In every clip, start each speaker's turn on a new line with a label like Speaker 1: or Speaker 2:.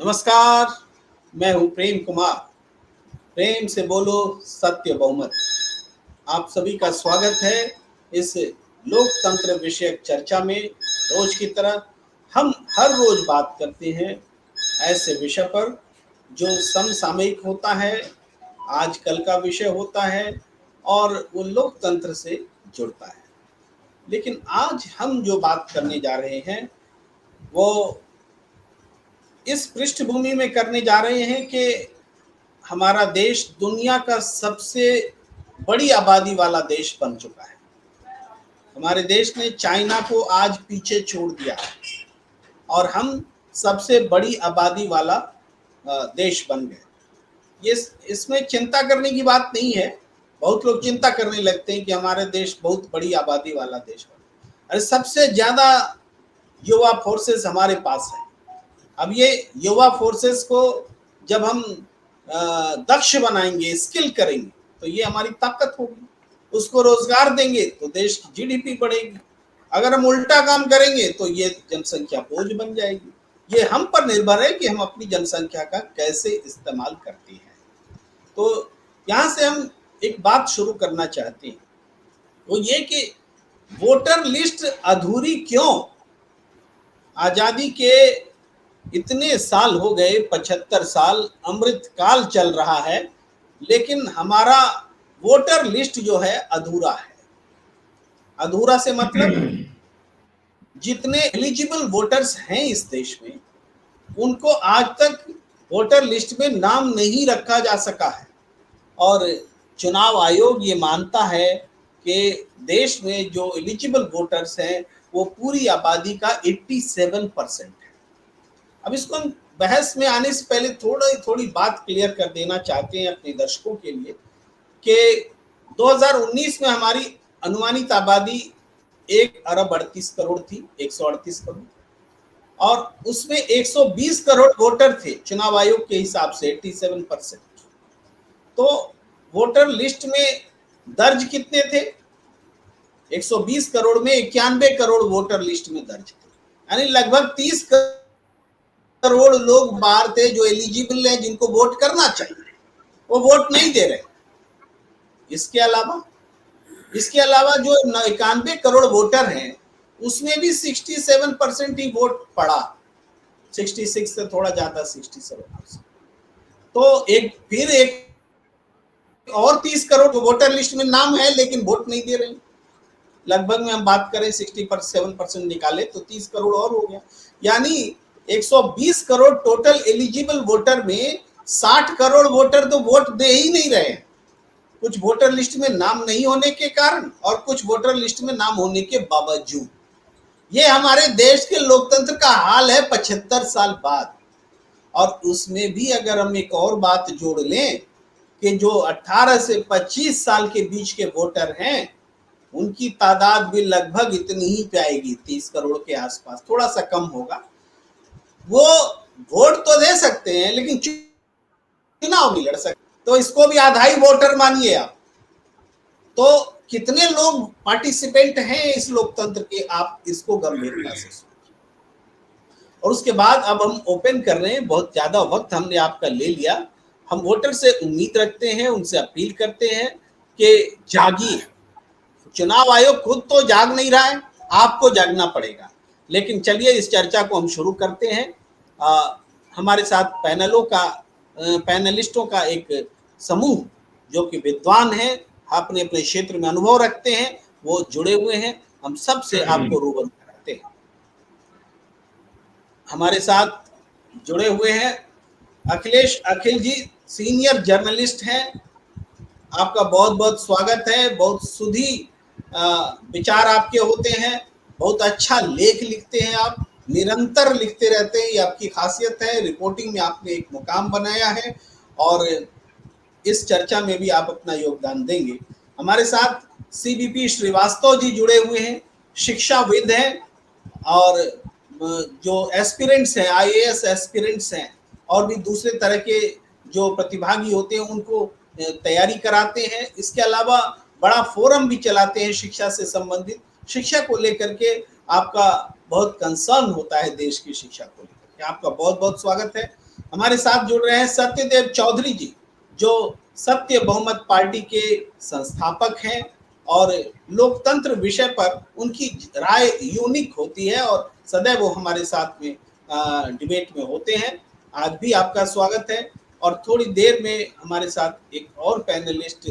Speaker 1: नमस्कार। मैं हूं प्रेम कुमार। प्रेम से बोलो सत्य बहुमत। आप सभी का स्वागत है इस लोकतंत्र विषयक चर्चा में। रोज की तरह हम हर रोज बात करते हैं ऐसे विषय पर जो समसामयिक होता है, आजकल का विषय होता है और वो लोकतंत्र से जुड़ता है। लेकिन आज हम जो बात करने जा रहे हैं वो इस पृष्ठभूमि में करने जा रहे हैं कि हमारा देश दुनिया का सबसे बड़ी आबादी वाला देश बन चुका है। हमारे देश ने चाइना को आज पीछे छोड़ दिया है और हम सबसे बड़ी आबादी वाला देश बन गए। ये इसमें चिंता करने की बात नहीं है। बहुत लोग चिंता करने लगते हैं कि हमारे देश बहुत बड़ी आबादी वाला देश बन। अरे सबसे ज्यादा युवा फोर्सेस हमारे पास है। अब ये युवा फोर्सेस को जब हम दक्ष बनाएंगे, स्किल करेंगे, तो ये हमारी ताकत होगी। उसको रोजगार देंगे तो देश की जीडीपी बढ़ेगी। अगर हम उल्टा काम करेंगे तो ये जनसंख्या बोझ बन जाएगी। ये हम पर निर्भर है कि हम अपनी जनसंख्या का कैसे इस्तेमाल करते हैं। तो यहाँ से हम एक बात शुरू करना चाहते हैं, वो ये कि वोटर लिस्ट अधूरी क्यों? आजादी के इतने साल हो गए, 75 साल अमृत काल चल रहा है, लेकिन हमारा वोटर लिस्ट जो है अधूरा है। अधूरा से मतलब जितने एलिजिबल वोटर्स हैं इस देश में, उनको आज तक वोटर लिस्ट में नाम नहीं रखा जा सका है। और चुनाव आयोग ये मानता है कि देश में जो एलिजिबल वोटर्स हैं वो पूरी आबादी का 87% है। अब इसको हम बहस में आने से पहले थोड़ी बात क्लियर कर देना चाहते हैं अपने दर्शकों के लिए कि 2019 में हमारी अनुमानित आबादी 1,38 करोड़ थी, 138 करोड़, और उसमें 120 करोड़ वोटर थे चुनाव आयोग के हिसाब से, 87%। तो वोटर लिस्ट में दर्ज कितने थे? 120 करोड़ में 91 करोड़ वोटर लिस्ट में दर्ज थे, यानी लगभग 30 करोड़ लोग बाहर थे जो एलिजिबल हैं, जिनको वोट करना चाहिए, वो वोट नहीं दे रहे। इसके अलावा जो 91 करोड़ वोटर हैं उसमें भी 67% ही वोट पड़ा, 66 से थोड़ा ज्यादा, 67%। तो एक और 30 करोड़ वोटर लिस्ट में नाम है लेकिन वोट नहीं दे रहे। लगभग में हम बात करें 67% निकाले तो 30 करोड़ और हो गया, यानी 120 करोड़ टोटल एलिजिबल वोटर में 60 करोड़ वोटर तो वोट दे ही नहीं रहे हैं। कुछ वोटर लिस्ट में नाम नहीं होने के कारण और कुछ वोटर लिस्ट में नाम होने के बावजूद। ये हमारे देश के लोकतंत्र का हाल है 75 साल बाद। और उसमें भी अगर हम एक और बात जोड़ लें कि जो 18 से 25 साल के बीच के वोटर हैं उनकी तादाद भी लगभग इतनी ही पाएगी, 30 करोड़ के आसपास, थोड़ा सा कम होगा। वो वोट तो दे सकते हैं लेकिन चुनाव नहीं लड़ सकते, तो इसको भी आधा ही वोटर मानिए आप। तो कितने लोग पार्टिसिपेंट हैं इस लोकतंत्र के, आप इसको गंभीरता से सोचिए। और उसके बाद अब हम ओपन कर रहे हैं, बहुत ज्यादा वक्त हमने आपका ले लिया। हम वोटर से उम्मीद रखते हैं, उनसे अपील करते हैं कि जागिए। चुनाव आयोग खुद तो जाग नहीं रहा है, आपको जागना पड़ेगा। लेकिन चलिए इस चर्चा को हम शुरू करते हैं। हमारे साथ पैनलिस्टों का एक समूह जो कि विद्वान हैं, अपने अपने क्षेत्र में अनुभव रखते हैं, वो जुड़े हुए हैं। हम सबसे आपको रूबरू कराते हैं। हमारे साथ जुड़े हुए हैं अखिल जी, सीनियर जर्नलिस्ट हैं। आपका बहुत बहुत स्वागत है। बहुत सुधी विचार आपके होते हैं, बहुत अच्छा लेख लिखते हैं, आप निरंतर लिखते रहते हैं, ये आपकी खासियत है। रिपोर्टिंग में आपने एक मुकाम बनाया है और इस चर्चा में भी आप अपना योगदान देंगे। हमारे साथ सीबीपी श्रीवास्तव जी जुड़े हुए हैं, शिक्षाविद हैं और जो एस्पिरेंट्स हैं, आईएएस एस्पिरेंट्स हैं और भी दूसरे तरह के जो प्रतिभागी होते हैं उनको तैयारी कराते हैं। इसके अलावा बड़ा फोरम भी चलाते हैं शिक्षा से संबंधित। शिक्षा को लेकर के आपका बहुत कंसर्न होता है, देश की शिक्षा को लेकर के। आपका बहुत बहुत स्वागत है। हमारे साथ जुड़ रहे हैं सत्यदेव चौधरी जी, जो सत्य बहुमत पार्टी के संस्थापक हैं और लोकतंत्र विषय पर उनकी राय यूनिक होती है और सदैव वो हमारे साथ में डिबेट में होते हैं। आज भी आपका स्वागत है और थोड़ी देर में हमारे साथ एक और पैनलिस्ट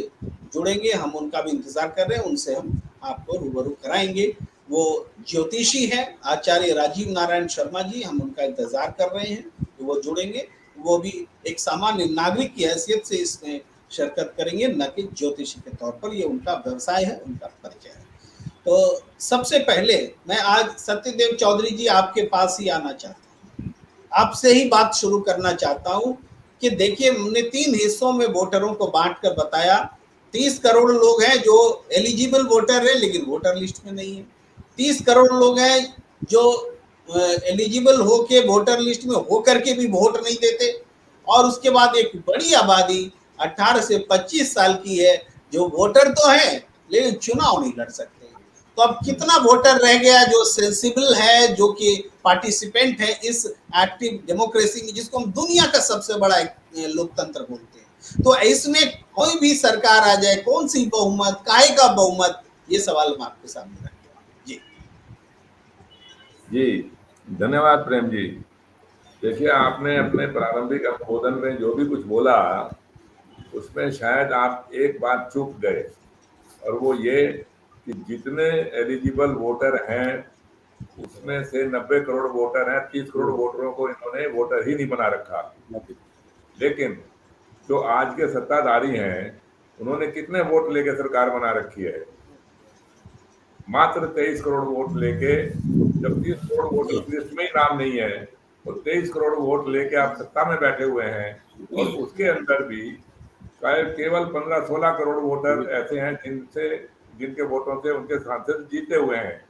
Speaker 1: जुड़ेंगे, हम उनका भी इंतजार कर रहे हैं, उनसे हम आपको रूबरू कराएंगे। वो ज्योतिषी है आचार्य राजीव नारायण शर्मा जी, हम उनका इंतजार कर रहे हैं कि वो जुड़ेंगे। वो भी एक सामान्य नागरिक की हैसियत से इसमें शिरकत करेंगे, न कि ज्योतिषी के तौर पर। ये उनका व्यवसाय है, उनका परिचय है। तो सबसे पहले मैं आज सत्यदेव चौधरी जी आपके पास ही आना चाहता हूँ, आपसे ही बात शुरू करना चाहता हूँ कि देखिए, हमने 3 हिस्सों में वोटरों को बांटकर बताया। 30 करोड़ लोग हैं जो एलिजिबल वोटर है लेकिन वोटर लिस्ट में नहीं है। 30 करोड़ लोग हैं जो एलिजिबल होके वोटर लिस्ट में होकर के भी वोट नहीं देते, और उसके बाद एक बड़ी आबादी 18 से 25 साल की है जो वोटर तो है लेकिन चुनाव नहीं लड़ सकते। तो अब कितना वोटर रह गया जो सेंसिबल है, जो कि पार्टिसिपेंट है इस एक्टिव डेमोक्रेसी में, जिसको हम दुनिया का सबसे बड़ा लोकतंत्र बोलते हैं। तो इसमें कोई भी सरकार आ जाए, कौन सी बहुमत, काहे का बहुमत, ये सवाल हम आपके सामने रखते हैं। जी
Speaker 2: जी, धन्यवाद प्रेम जी। देखिए, आपने अपने प्रारंभिक संबोधन में जो भी कुछ बोला उसमें शायद आप एक बात चूक गए, और वो ये कि जितने एलिजिबल वोटर हैं उसमें से 90 करोड़ वोटर हैं, 30 करोड़ वोटरों को इन्होंने वोटर ही नहीं बना रखा। लेकिन जो आज के सत्ताधारी हैं उन्होंने कितने वोट लेके सरकार बना रखी है? मात्र 23 करोड़ वोट लेके, जब 30 करोड़ वोटर लिस्ट में ही नाम नहीं है, तो 23 करोड़ वोट लेके आप सत्ता में बैठे हुए हैं। और उसके अंदर भी केवल 15-16 करोड़ वोटर ऐसे हैं जिनके वोटों से उनके सांसद जीते हुए हैं,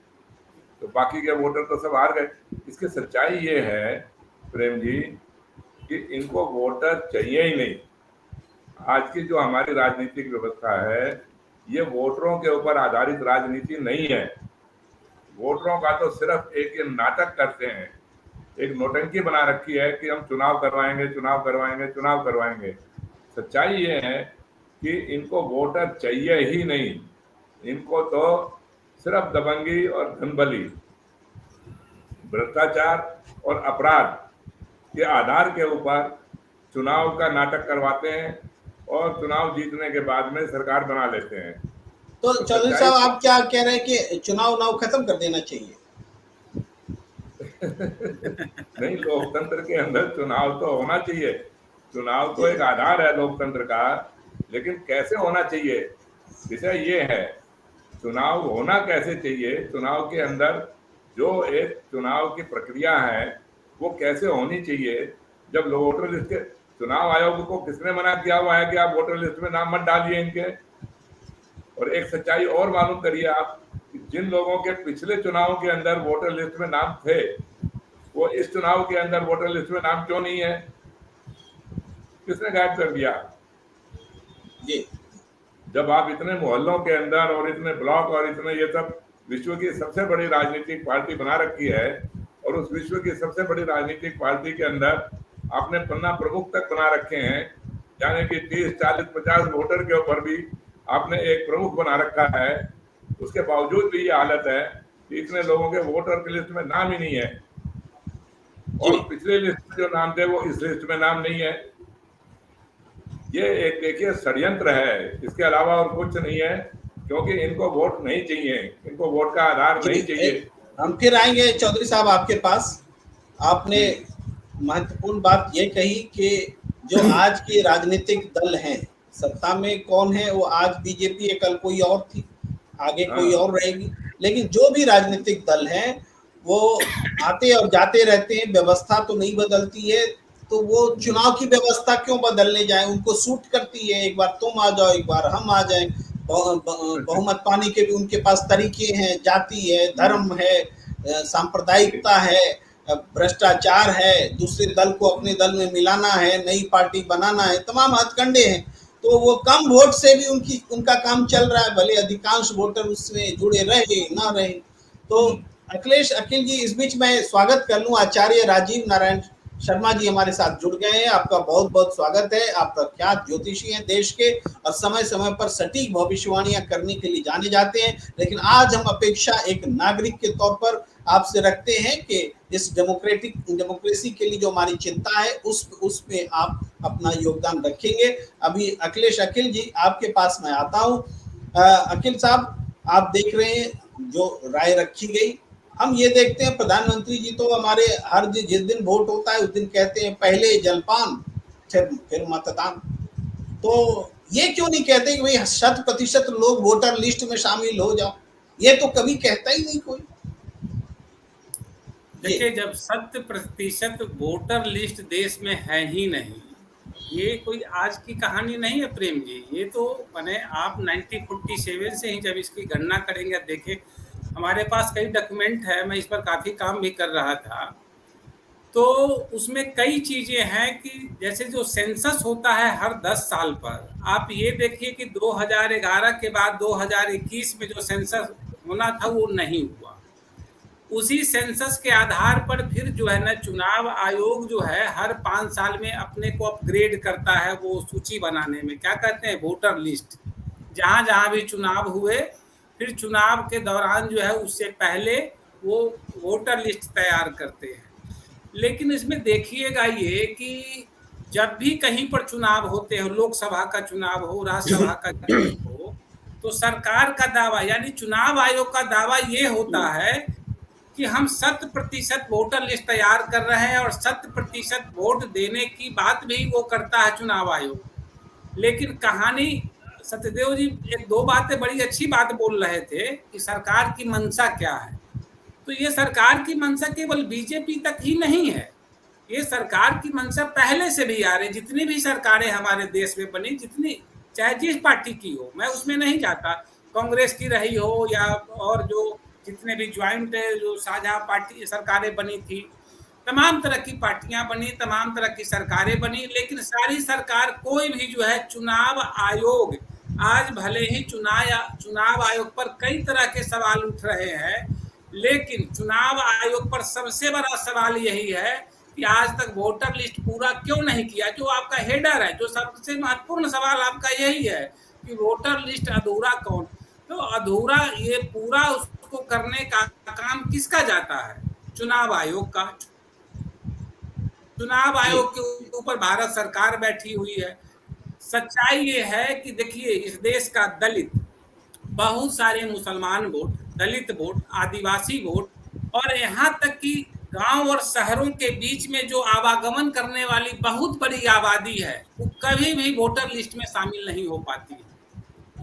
Speaker 2: तो बाकी के वोटर तो सब हार गए। इसकी सच्चाई ये है प्रेम जी कि इनको वोटर चाहिए ही नहीं। आज की जो हमारी राजनीतिक व्यवस्था है ये वोटरों के ऊपर आधारित राजनीति नहीं है। वोटरों का तो सिर्फ एक ये नाटक करते हैं, एक नौटंकी बना रखी है कि हम चुनाव करवाएंगे, चुनाव करवाएंगे, चुनाव करवाएंगे। सच्चाई ये है कि इनको वोटर चाहिए ही नहीं। इनको तो सिर्फ दबंगी और धनबली, भ्रष्टाचार और अपराध के आधार के ऊपर चुनाव का नाटक करवाते हैं और चुनाव जीतने के बाद में सरकार बना लेते हैं।
Speaker 1: तो चौधरी साहब, आप क्या कह रहे हैं कि चुनाव खत्म कर देना चाहिए?
Speaker 2: नहीं, लोकतंत्र के अंदर चुनाव तो होना चाहिए। चुनाव तो एक आधार है लोकतंत्र का, लेकिन कैसे होना चाहिए विषय ये है। चुनाव होना कैसे चाहिए, चुनाव के अंदर जो एक चुनाव की प्रक्रिया है वो कैसे होनी चाहिए। जब वोटर लिस्ट के, चुनाव आयोग को किसने मना किया हुआ है कि आप वोटर लिस्ट में नाम मत डालिए इनके? और एक सच्चाई और मालूम करिए आप, जिन लोगों के पिछले चुनाव के अंदर वोटर लिस्ट में नाम थे वो इस चुनाव के अंदर वोटर लिस्ट में नाम क्यों नहीं है? किसने गायब कर दिया?
Speaker 1: जी,
Speaker 2: जब आप इतने मोहल्लों के अंदर और इतने ब्लॉक और इतने ये सब विश्व की सबसे बड़ी राजनीतिक पार्टी बना रखी है, और उस विश्व की सबसे बड़ी राजनीतिक पार्टी के अंदर आपने पन्ना प्रमुख तक बना रखे हैं, यानी कि 30, 40, 50 वोटर के ऊपर भी आपने एक प्रमुख बना रखा है। उसके बावजूद भी ये हालत है कि इतने लोगों के वोटर की लिस्ट में नाम ही नहीं है, और पिछले लिस्ट में जो नाम थे वो इस लिस्ट में नाम नहीं है। ये एक देखिए षड्यंत्र है, इसके अलावा और कुछ नहीं है, क्योंकि इनको वोट नहीं चाहिए, इनको वोट का आधार नहीं चाहिए।
Speaker 1: हम फिर आएंगे चौधरी साहब आपके पास। आपने महत्वपूर्ण बात ये कही कि जो आज के राजनीतिक दल हैं, सत्ता में कौन है, वो आज बीजेपी है, कल कोई और थी, आगे कोई और रहेगी, लेकिन जो भी राजनीतिक दल हैं वो आते और जाते रहते हैं, व्यवस्था तो नहीं बदलती है। तो वो चुनाव की व्यवस्था क्यों बदलने जाए? उनको सूट करती है, एक बार तुम आ जाओ, एक बार हम आ जाएं। बहुमत पाने के भी उनके पास तरीके हैं, जाति है, धर्म है, सांप्रदायिकता है, भ्रष्टाचार है, दूसरे दल को अपने दल में मिलाना है, नई पार्टी बनाना है, तमाम हथकंडे हैं। तो वो कम वोट से भी उनका काम चल रहा है, भले अधिकांश वोटर उसमें जुड़े रहे ना रहे। तो अखिल जी, इस बीच मैं स्वागत कर लूं आचार्य राजीव नारायण शर्मा जी हमारे साथ जुड़ गए हैं। आपका बहुत बहुत स्वागत है। आप प्रख्यात ज्योतिषी हैं देश के और समय समय पर सटीक भविष्यवाणियां करने के लिए जाने जाते हैं। लेकिन आज हम अपेक्षा एक नागरिक के तौर पर आपसे रखते हैं कि इस डेमोक्रेसी के लिए जो हमारी चिंता है उस पे आप अपना योगदान रखेंगे। अभी अखिल जी आपके पास मैं आता हूँ। अखिल साहब, आप देख रहे हैं जो राय रखी गई। हम ये देखते हैं प्रधानमंत्री जी तो हमारे हर जिस दिन वोट होता है उस दिन कहते हैं पहले जलपान फिर मतदान। तो ये क्यों नहीं कहते कि भाई 100% लोग वोटर लिस्ट में शामिल हो जाओ? ये तो कभी कहता ही नहीं कोई।
Speaker 3: देखिए, जब 100% वोटर लिस्ट देश में है ही नहीं, ये कोई आज की कहानी नहीं है प्रेम जी। ये तो मैंने आप 1947 से ही जब इसकी गणना करेंगे, देखें हमारे पास कई डॉक्यूमेंट है, मैं इस पर काफ़ी काम भी कर रहा था। तो उसमें कई चीज़ें हैं कि जैसे जो सेंसस होता है हर 10 साल पर, आप ये देखिए कि 2011 के बाद 2021 में जो सेंसस होना था वो नहीं हुआ। उसी सेंसस के आधार पर फिर जो है ना, चुनाव आयोग जो है हर 5 साल में अपने को अपग्रेड करता है वो सूची बनाने में, क्या कहते हैं, वोटर लिस्ट। जहाँ जहाँ भी चुनाव हुए, फिर चुनाव के दौरान जो है उससे पहले वो वोटर लिस्ट तैयार करते हैं। लेकिन इसमें देखिएगा ये कि जब भी कहीं पर चुनाव होते हो, लोकसभा का चुनाव हो, राज्यसभा का चुनाव हो, तो सरकार का दावा यानी चुनाव आयोग का दावा ये होता है कि हम 100% वोटर लिस्ट तैयार कर रहे हैं और 100% वोट देने की बात भी वो करता है चुनाव आयोग। लेकिन कहानी, सत्यदेव जी एक दो बातें बड़ी अच्छी बात बोल रहे थे कि सरकार की मंशा क्या है। तो ये सरकार की मंशा केवल बीजेपी तक ही नहीं है, ये सरकार की मंशा पहले से भी आ रही। जितनी भी सरकारें हमारे देश में बनी, जितनी चाहे जिस पार्टी की हो, मैं उसमें नहीं जाता, कांग्रेस की रही हो या और जो जितने भी ज्वाइंट जो साझा पार्टी सरकारें बनी थी, तमाम तरह की पार्टियां बनी, तमाम तरह की सरकारें बनी, लेकिन सारी सरकार कोई भी जो है चुनाव आयोग, आज भले ही चुनाव आयोग पर कई तरह के सवाल उठ रहे हैं, लेकिन चुनाव आयोग पर सबसे बड़ा सवाल यही है कि आज तक वोटर लिस्ट पूरा क्यों नहीं किया। जो आपका हेडर है, जो सबसे महत्वपूर्ण सवाल आपका यही है कि वोटर लिस्ट अधूरा कौन। तो अधूरा ये पूरा उसको करने का काम किसका जाता है? चुनाव आयोग का। चुनाव आयोग के ऊपर भारत सरकार बैठी हुई है। सच्चाई ये है कि देखिए, इस देश का दलित, बहुत सारे मुसलमान वोट, दलित वोट, आदिवासी वोट और यहाँ तक कि गांव और शहरों के बीच में जो आवागमन करने वाली बहुत बड़ी आबादी है, वो कभी भी वोटर लिस्ट में शामिल नहीं हो पाती है।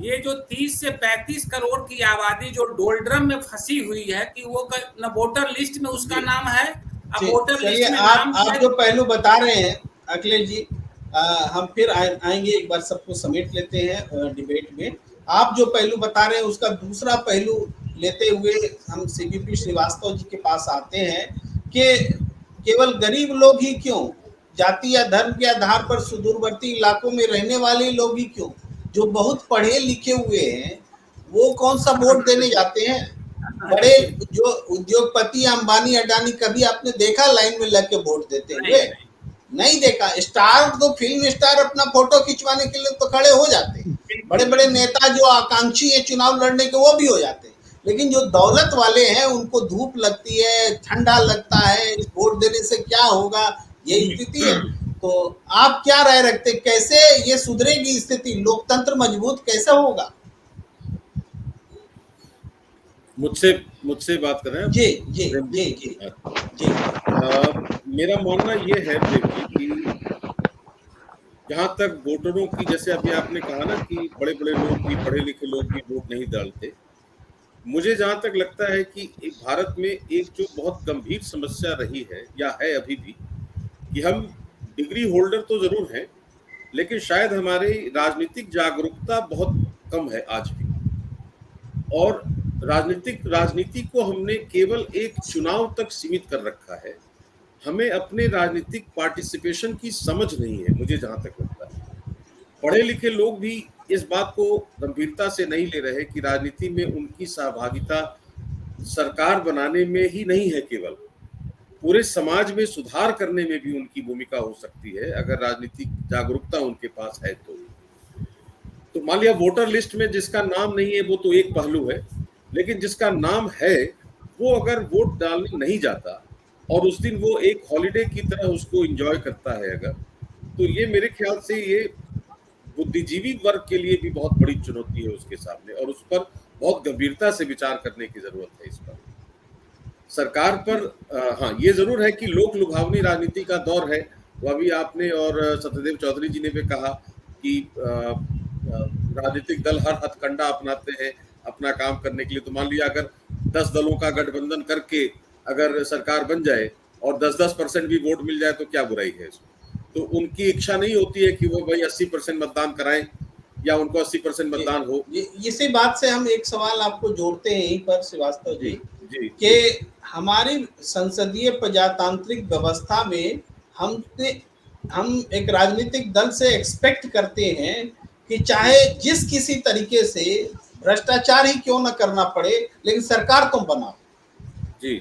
Speaker 3: ये जो 30 से 35 करोड़ की आबादी जो डोलड्रम में फंसी हुई है कि वो न वोटर लिस्ट में उसका नाम है, अब वोटर लिस्ट में नाम।
Speaker 1: आप जो पहलू बता रहे हैं अखिलेश जी, हम फिर आएंगे, एक बार सबको समेट लेते हैं डिबेट में। आप जो पहलू बता रहे हैं उसका दूसरा पहलू लेते हुए हम सीबीपी श्रीवास्तव जी के पास आते हैं कि केवल गरीब लोग ही क्यों, जाति या धर्म के आधार पर सुदूरवर्ती इलाकों में रहने वाले लोग ही क्यों, जो बहुत पढ़े लिखे हुए हैं वो कौन सा वोट देने जाते हैं? बड़े जो उद्योगपति अंबानी अडानी, कभी आपने देखा लाइन में लग के वोट देते हुए? नहीं देखा। स्टार तो फिल्म स्टार अपना फोटो खिंचवाने के लिए तो खड़े हो जाते हैं, बड़े बड़े नेता जो आकांक्षी है चुनाव लड़ने के वो भी हो जाते हैं, लेकिन जो दौलत वाले हैं उनको धूप लगती है, ठंडा लगता है, वोट देने से क्या होगा, ये स्थिति है। तो आप क्या राय रखते, कैसे ये सुधरेगी स्थिति, लोकतंत्र मजबूत कैसे होगा?
Speaker 4: मुझसे बात कर रहे हैं?
Speaker 1: जी जी जी जी जी।
Speaker 4: मेरा मानना ये है कि जहाँ तक वोटरों की, जैसे अभी आपने कहा ना कि बड़े बड़े लोग भी, पढ़े लिखे लोग भी वोट नहीं डालते, मुझे जहाँ तक लगता है कि भारत में एक जो बहुत गंभीर समस्या रही है या है अभी भी, कि हम डिग्री होल्डर तो जरूर हैं, लेकिन शायद हमारी राजनीतिक जागरूकता बहुत कम है आज भी। और राजनीति को हमने केवल एक चुनाव तक सीमित कर रखा है। हमें अपने राजनीतिक पार्टिसिपेशन की समझ नहीं है, मुझे जहां तक लगता है। पढ़े लिखे लोग भी इस बात को गंभीरता से नहीं ले रहे कि राजनीति में उनकी सहभागिता सरकार बनाने में ही नहीं है केवल, पूरे समाज में सुधार करने में भी उनकी भूमिका हो सकती है अगर राजनीतिक जागरूकता उनके पास है तो मान लिया वोटर लिस्ट में जिसका नाम नहीं है वो तो एक पहलू है, लेकिन जिसका नाम है वो अगर वोट डालने नहीं जाता और उस दिन वो एक हॉलिडे की तरह उसको एंजॉय करता है अगर, तो ये मेरे ख्याल से ये बुद्धिजीवी वर्ग के लिए भी बहुत बड़ी चुनौती है उसके सामने, और उस पर बहुत गंभीरता से विचार करने की जरूरत है। इस पर सरकार पर हाँ ये जरूर है कि लोक लुभावनी राजनीति का दौर है, वो अभी आपने और सत्यदेव चौधरी जी ने भी कहा कि राजनीतिक दल हर हथकंडा अपनाते हैं अपना काम करने के लिए। तो मान लिया अगर 10 दलों का गठबंधन करके अगर सरकार बन जाए और 10-10% भी वोट मिल जाए तो क्या बुराई है इसमें? तो उनकी इच्छा नहीं होती है कि वो भाई 80% मतदान कराएं या उनको 80% मतदान हो।
Speaker 1: इसी बात से हम एक सवाल आपको जोड़ते हैं यहीं पर श्रीवास्तव जी कि हमारी संसदीय प्रजातांत्रिक व्यवस्था में हम एक राजनीतिक दल से एक्सपेक्ट करते हैं कि चाहे जिस किसी तरीके से भ्रष्टाचार ही क्यों न करना पड़े लेकिन सरकार तुम बनाओ।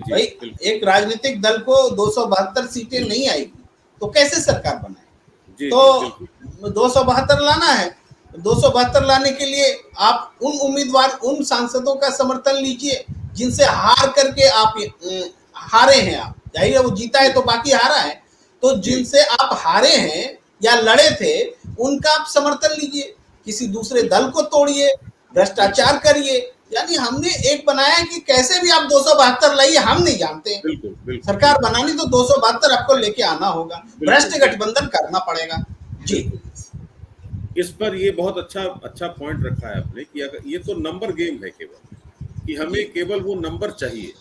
Speaker 1: भाई एक राजनीतिक दल को 272 सीटें नहीं आएगी तो कैसे सरकार बनाए? तो 272 लाना है, 272 लाने के लिए आप उन उम्मीदवार उन सांसदों का समर्थन लीजिए जिनसे हार करके आप हारे हैं। आप जाहिर है वो जीता है तो बाकी हारा है, तो जिनसे आप हारे हैं या लड़े थे उनका आप समर्थन लीजिए, किसी दूसरे दल को तोड़िए, भ्रष्टाचार करिए। यानी हमने एक बनाया है कि कैसे भी आप 272 लाइए, हम नहीं जानते। सरकार बनानी तो 272 आपको लेके आना होगा, भ्रष्ट गठबंधन करना पड़ेगा। जी
Speaker 4: इस पर ये बहुत अच्छा पॉइंट रखा है आपने कि अगर ये तो नंबर गेम है केवल, कि हमें केवल वो नंबर चाहिए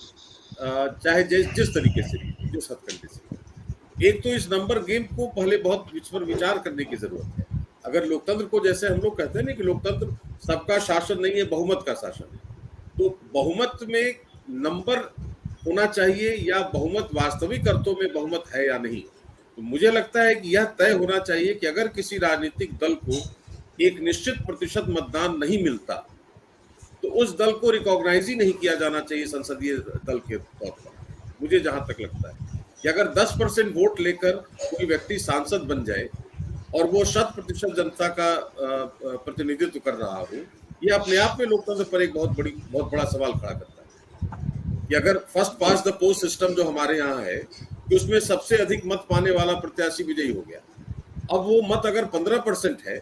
Speaker 4: चाहे जिस तरीके से जिस हथकंडे से। एक तो इस नंबर गेम को पहले बहुत इस पर विचार करने की जरूरत है। अगर लोकतंत्र को जैसे हम लोग कहते हैं ना कि लोकतंत्र सबका शासन नहीं है, बहुमत का शासन है, तो बहुमत में नंबर होना चाहिए या बहुमत वास्तविक अर्थों में बहुमत है या नहीं। तो मुझे लगता है कि यह तय होना चाहिए कि अगर किसी राजनीतिक दल को एक निश्चित प्रतिशत मतदान नहीं मिलता तो उस दल को रिकॉग्नाइज ही नहीं किया जाना चाहिए संसदीय दल के तौर पर। मुझे जहां तक लगता है कि अगर 10% वोट लेकर कोई व्यक्ति सांसद बन जाए और वो 100% जनता का प्रतिनिधित्व कर रहा हो, ये अपने आप में लोकतंत्र पर एक बहुत बड़ा सवाल खड़ा करता है कि अगर first pass the post system जो हमारे यहाँ है कि उसमें सबसे अधिक मत पाने वाला प्रत्याशी विजयी हो गया। अब वो मत अगर 15% है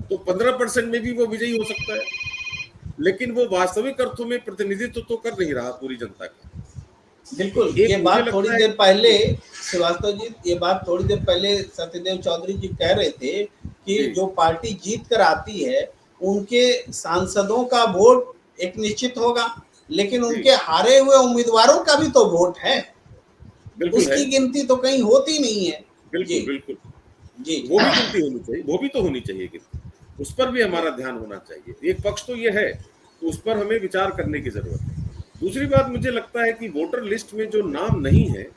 Speaker 4: तो 15% में भी वो विजयी हो सकता है, लेकिन वो वास्तविक अर्थों में प्रतिनिधित्व तो कर नहीं रहा पूरी जनता का।
Speaker 1: बिल्कुल, ये बात थोड़ी देर पहले श्रीवास्तव जी, ये बात थोड़ी देर पहले सत्यदेव चौधरी जी कह रहे थे कि जो पार्टी जीत कर आती है उनके सांसदों का वोट एक निश्चित होगा, लेकिन उनके हारे हुए उम्मीदवारों का भी तो वोट है, उसकी गिनती तो कहीं होती नहीं है।
Speaker 4: बिल्कुल जी, वो भी गिनती होनी चाहिए, वो भी तो होनी चाहिए गिनती, उस पर भी हमारा ध्यान होना चाहिए। एक पक्ष तो ये है, तो उस पर हमें विचार करने की जरूरत है। दूसरी बात मुझे लगता है कि वोटर लिस्ट में जो नाम नहीं है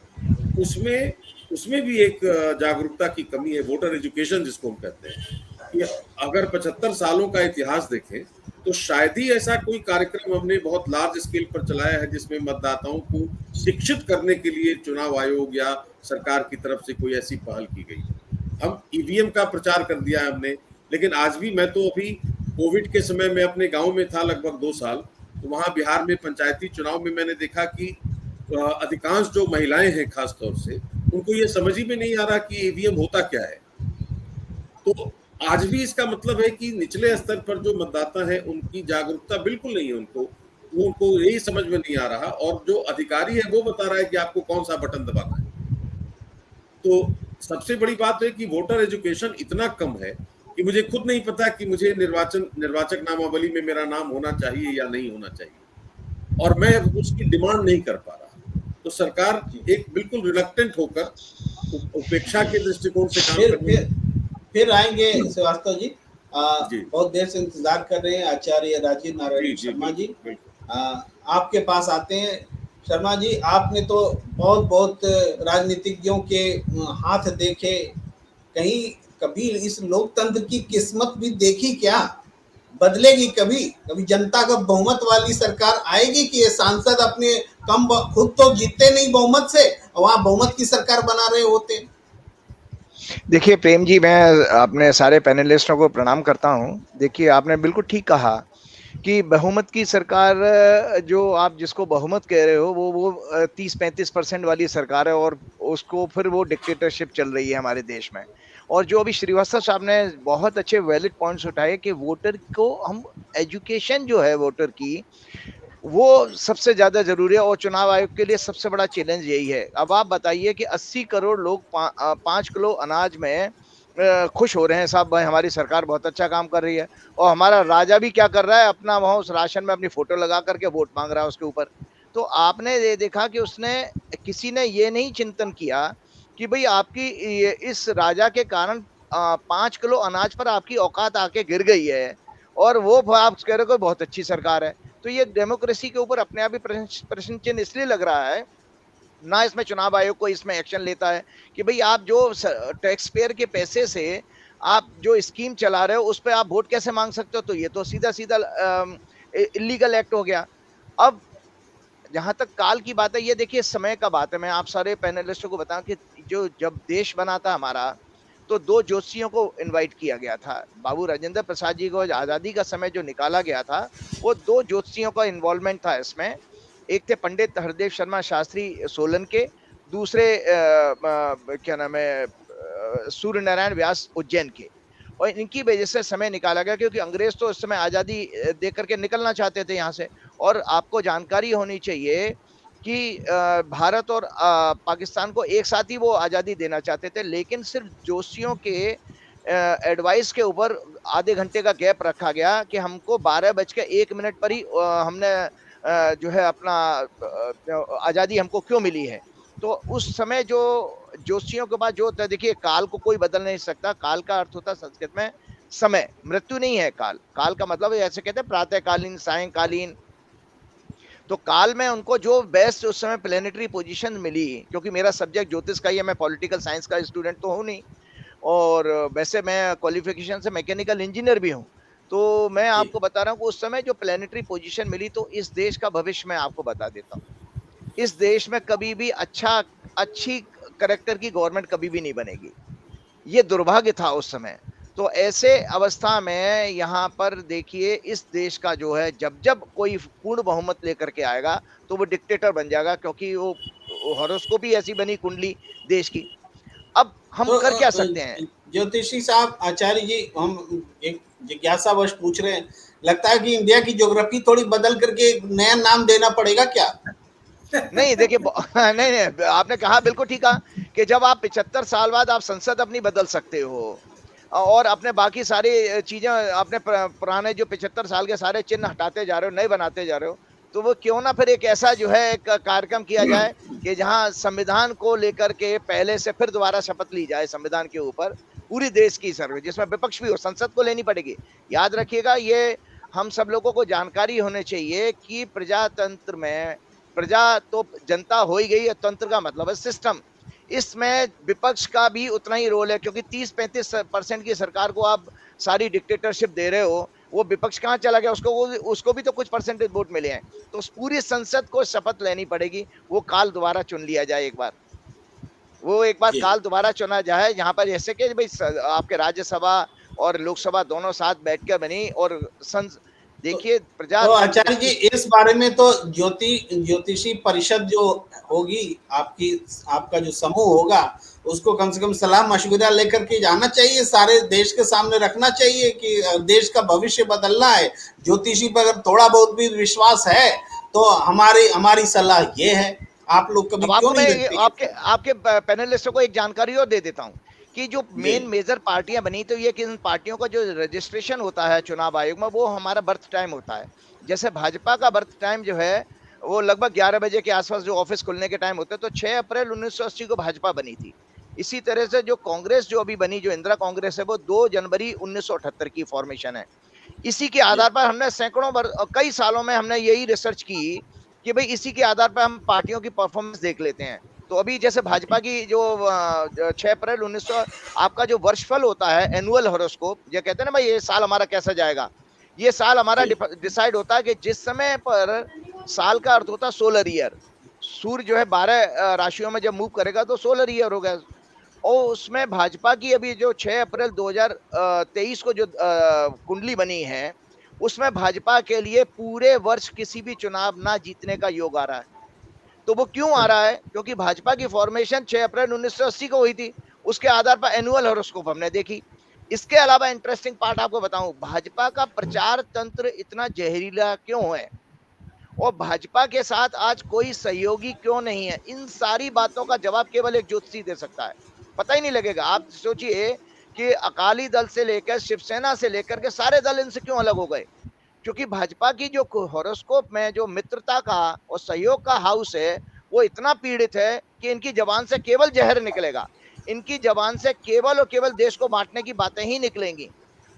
Speaker 4: उसमें भी एक जागरूकता की कमी है, वोटर एजुकेशन जिसको हम कहते हैं। कि अगर 75 सालों का इतिहास देखें तो शायद ही ऐसा कोई कार्यक्रम हमने बहुत लार्ज स्केल पर चलाया है जिसमें मतदाताओं को शिक्षित करने के लिए चुनाव आयोग या सरकार की तरफ से कोई ऐसी पहल की गई। हम ईवीएम का प्रचार कर दिया है हमने, लेकिन आज भी मैं तो अभी कोविड के समय में अपने गांव में था लगभग 2 साल, तो वहाँ बिहार में पंचायती चुनाव में मैंने देखा कि अधिकांश जो महिलाएं हैं खास तौर से, उनको ये समझ ही में नहीं आ रहा कि ईवीएम होता क्या है। तो आज भी इसका मतलब है कि निचले स्तर पर जो मतदाता है उनकी जागरूकता बिल्कुल नहीं है, उनको यही समझ में नहीं आ रहा, और जो अधिकारी है वो बता रहा है कि आपको कौन सा बटन दबाना है। तो सबसे बड़ी बात है कि वोटर एजुकेशन इतना कम है कि मुझे खुद नहीं पता कि मुझे निर्वाचक नामावली में मेरा नाम होना चाहिए या नहीं होना चाहिए, और मैं उसकी डिमांड नहीं कर पा रहा। तो सरकार एक बिल्कुल रिलक्टेंट होकर उपेक्षा के दृष्टिकोण से काम कर रही है।
Speaker 1: फिर आएंगे श्रीवास्तव जी, बहुत देर से इंतजार कर रहे हैं आचार्य राजीव नारायण शर्मा जी, आपके पास आते हैं। शर्मा जी, आपने तो बहुत राजनीतिज्ञों के हाथ देखे, कहीं कभी इस लोकतंत्र की किस्मत भी देखी क्या? बदलेगी? कभी कभी जनता का बहुमत वाली सरकार आएगी कि ये सांसद अपने खुद तो जीतते नहीं बहुमत से, वहां बहुमत की सरकार बना रहे होते।
Speaker 5: देखिए प्रेम जी, मैं अपने सारे पैनलिस्टों को प्रणाम करता हूं। देखिए आपने बिल्कुल ठीक कहा कि बहुमत की सरकार, जो आप जिसको बहुमत कह रहे हो, वो 30-35% वाली सरकार है, और उसको फिर वो डिक्टेटरशिप चल रही है हमारे देश में। और जो अभी श्रीवास्तव साहब ने बहुत अच्छे वैलिड पॉइंट्स उठाए कि वोटर को हम एजुकेशन जो है वोटर की, वो सबसे ज्यादा जरूरी है, और चुनाव आयोग के लिए सबसे बड़ा चैलेंज यही है। अब आप बताइए कि 80 करोड़ लोग 5 किलो अनाज में खुश हो रहे हैं, साहब भाई हमारी सरकार बहुत अच्छा काम कर रही है, और हमारा राजा भी क्या कर रहा है, अपना वहां उस राशन में अपनी फोटो लगा करके वोट मांग रहा है उसके ऊपर। तो आपने ये देखा कि उसने, किसी ने ये नहीं चिंतन किया कि भाई आपकी इस राजा के कारण 5 किलो अनाज पर आपकी औकात आके गिर गई है, और वो आप कह रहे हो बहुत अच्छी सरकार है। तो ये डेमोक्रेसी के ऊपर अपने आप ही प्रश्न चिन्ह इसलिए लग रहा है ना, इसमें चुनाव आयोग को इसमें एक्शन लेता है कि भाई आप जो टैक्स पेयर के पैसे से आप जो स्कीम चला रहे हो उस पर आप वोट कैसे मांग सकते हो? तो ये तो सीधा सीधा इलीगल एक्ट हो गया। अब जहां तक काल की बात है, ये देखिए समय का बात है। मैं आप सारे पैनलिस्टों को बताऊं कि जो जब देश बना था हमारा, तो 2 ज्योतिषियों को इनवाइट किया गया था। बाबू राजेंद्र प्रसाद जी को आजादी का समय जो निकाला गया था, वो 2 ज्योतिषियों का इन्वॉल्वमेंट था इसमें। एक थे पंडित हरदेव शर्मा शास्त्री सोलन के, दूसरे क्या नाम है, सूर्य नारायण व्यास उज्जैन के। और इनकी वजह से समय निकाला गया, क्योंकि अंग्रेज तो उस समय आजादी दे करके निकलना चाहते थे यहाँ से। और आपको जानकारी होनी चाहिए कि भारत और पाकिस्तान को एक साथ ही वो आज़ादी देना चाहते थे, लेकिन सिर्फ जोशियों के एडवाइस के ऊपर आधे घंटे का गैप रखा गया कि हमको 12:01 पर ही हमने जो है अपना आज़ादी हमको क्यों मिली है। तो उस समय जो जोशियों के बाद जो होता है, देखिए काल को कोई बदल नहीं सकता। काल का अर्थ होता है संस्कृत में समय, मृत्यु नहीं है काल। काल का मतलब ऐसे कहते हैं प्रातःकालीन, सायंकालीन। तो काल में उनको जो बेस्ट उस समय प्लेनेटरी पोजीशन मिली, क्योंकि मेरा सब्जेक्ट ज्योतिष का ही है, मैं पॉलिटिकल साइंस का स्टूडेंट तो हूँ नहीं, और वैसे मैं क्वालिफिकेशन से मैकेनिकल इंजीनियर भी हूँ। तो मैं आपको बता रहा हूँ कि उस समय जो प्लेनेटरी पोजीशन मिली, तो इस देश का भविष्य मैं आपको बता देता हूँ। इस देश में कभी भी अच्छी करेक्टर की गवर्नमेंट कभी भी नहीं बनेगी। ये दुर्भाग्य था उस समय। तो ऐसे अवस्था में यहाँ पर देखिए, इस देश का जो है, जब जब कोई पूर्ण बहुमत लेकर के आएगा तो वो डिक्टेटर बन जाएगा, क्योंकि वो हॉरोस्कोप भी ऐसी बनी कुंडली देश की। अब हम
Speaker 1: तो
Speaker 5: कर क्या सकते हैं?
Speaker 1: ज्योतिषी साहब, आचार्य जी, हम एक जिज्ञासावश पूछ रहे हैं, लगता है कि इंडिया की ज्योग्राफी थोड़ी बदल करके एक नया नाम देना पड़ेगा क्या?
Speaker 5: नहीं देखिए, नहीं, आपने कहा बिल्कुल ठीक कहा कि जब आप 75 साल बाद आप संसद अपनी बदल सकते हो, और अपने बाकी सारी चीजें, अपने पुराने जो 75 साल के सारे चिन्ह हटाते जा रहे हो, नए बनाते जा रहे हो, तो वो क्यों ना फिर एक ऐसा जो है एक कार्यक्रम किया जाए कि जहां संविधान को लेकर के पहले से फिर दोबारा शपथ ली जाए संविधान के ऊपर पूरी देश की सर्वे, जिसमें विपक्ष भी हो, संसद को लेनी पड़ेगी। याद रखिएगा, ये हम सब लोगों को जानकारी होनी चाहिए कि प्रजातंत्र में प्रजा तो जनता हो ही गई है, तंत्र का मतलब है सिस्टम। इसमें विपक्ष का भी उतना ही रोल है, क्योंकि 30-35% की सरकार को आप सारी डिक्टेटरशिप दे रहे हो, वो विपक्ष कहाँ चला गया? उसको भी तो कुछ परसेंटेज वोट मिले हैं। तो उस पूरी संसद को शपथ लेनी पड़ेगी, वो काल दोबारा चुन लिया जाए एक बार, वो एक बार काल दोबारा चुना जाए, यहाँ पर जैसे कि भाई आपके राज्यसभा और लोकसभा दोनों साथ बैठकर बनी, और देखिए प्रजा।
Speaker 1: तो आचार्य जी, इस बारे में तो ज्योतिषी परिषद जो होगी, आपका जो समूह होगा, उसको कम से कम सलाह मशविरा लेकर के जाना चाहिए, सारे देश के सामने रखना चाहिए कि देश का भविष्य बदलना है। ज्योतिषी पर अगर थोड़ा बहुत भी विश्वास है तो हमारी सलाह ये है, आप लोग कभी क्यों नहीं देखते?
Speaker 5: आपके पैनलिस्टों को एक जानकारी और दे देता हूँ कि जो मेन मेजर पार्टियां बनी, तो ये किन पार्टियों का जो रजिस्ट्रेशन होता है चुनाव आयोग में, वो हमारा बर्थ टाइम होता है। जैसे भाजपा का बर्थ टाइम जो है वो लगभग 11 बजे के आसपास जो ऑफिस खुलने के टाइम होते हैं, तो 6 अप्रैल 1980 को भाजपा बनी थी। इसी तरह से जो कांग्रेस जो अभी बनी, जो इंदिरा कांग्रेस है, वो 2 जनवरी 1978 की फॉर्मेशन है। इसी के आधार पर हमने कई सालों में हमने यही रिसर्च की कि भाई इसी के आधार पर हम पार्टियों की परफॉर्मेंस देख लेते हैं। तो अभी जैसे भाजपा की जो 6 अप्रैल 1900 आपका जो वर्षफल होता है, एनुअल हॉरोस्कोप, ये कहते हैं ना भाई ये साल हमारा कैसा जाएगा, ये साल हमारा
Speaker 1: जी।
Speaker 5: डिसाइड होता है कि जिस समय पर साल का अर्थ होता है सोलर ईयर, सूर्य जो है 12 राशियों में जब मूव करेगा तो सोलर ईयर होगा। और उसमें भाजपा की अभी जो 6 अप्रैल 2023 को जो कुंडली बनी है, उसमें भाजपा के लिए पूरे वर्ष किसी भी चुनाव ना जीतने का योग आ रहा है। तो वो क्यों आ रहा है? क्योंकि भाजपा की फॉर्मेशन 6 अप्रैल 1980 को हुई थी। उसके आधार पर एनुअल हॉरोस्कोप हमने देखी। इसके अलावा इंटरेस्टिंग पार्ट आपको बताऊं, भाजपा का प्रचार तंत्र इतना जहरीला क्यों है और भाजपा के साथ आज कोई सहयोगी क्यों नहीं है? इन सारी बातों का जवाब केवल एक ज्योतिषी दे सकता है। पता ही नहीं लगेगा। आप सोचिए कि अकाली दल से लेकर शिवसेना से लेकर के सारे दल इनसे क्यों अलग हो गए? क्योंकि भाजपा की जो हॉरोस्कोप में जो मित्रता का और सहयोग का हाउस है, वो इतना पीड़ित है कि इनकी जबान से केवल जहर निकलेगा। इनकी जबान से केवल और केवल देश को बांटने की बातें ही निकलेंगी।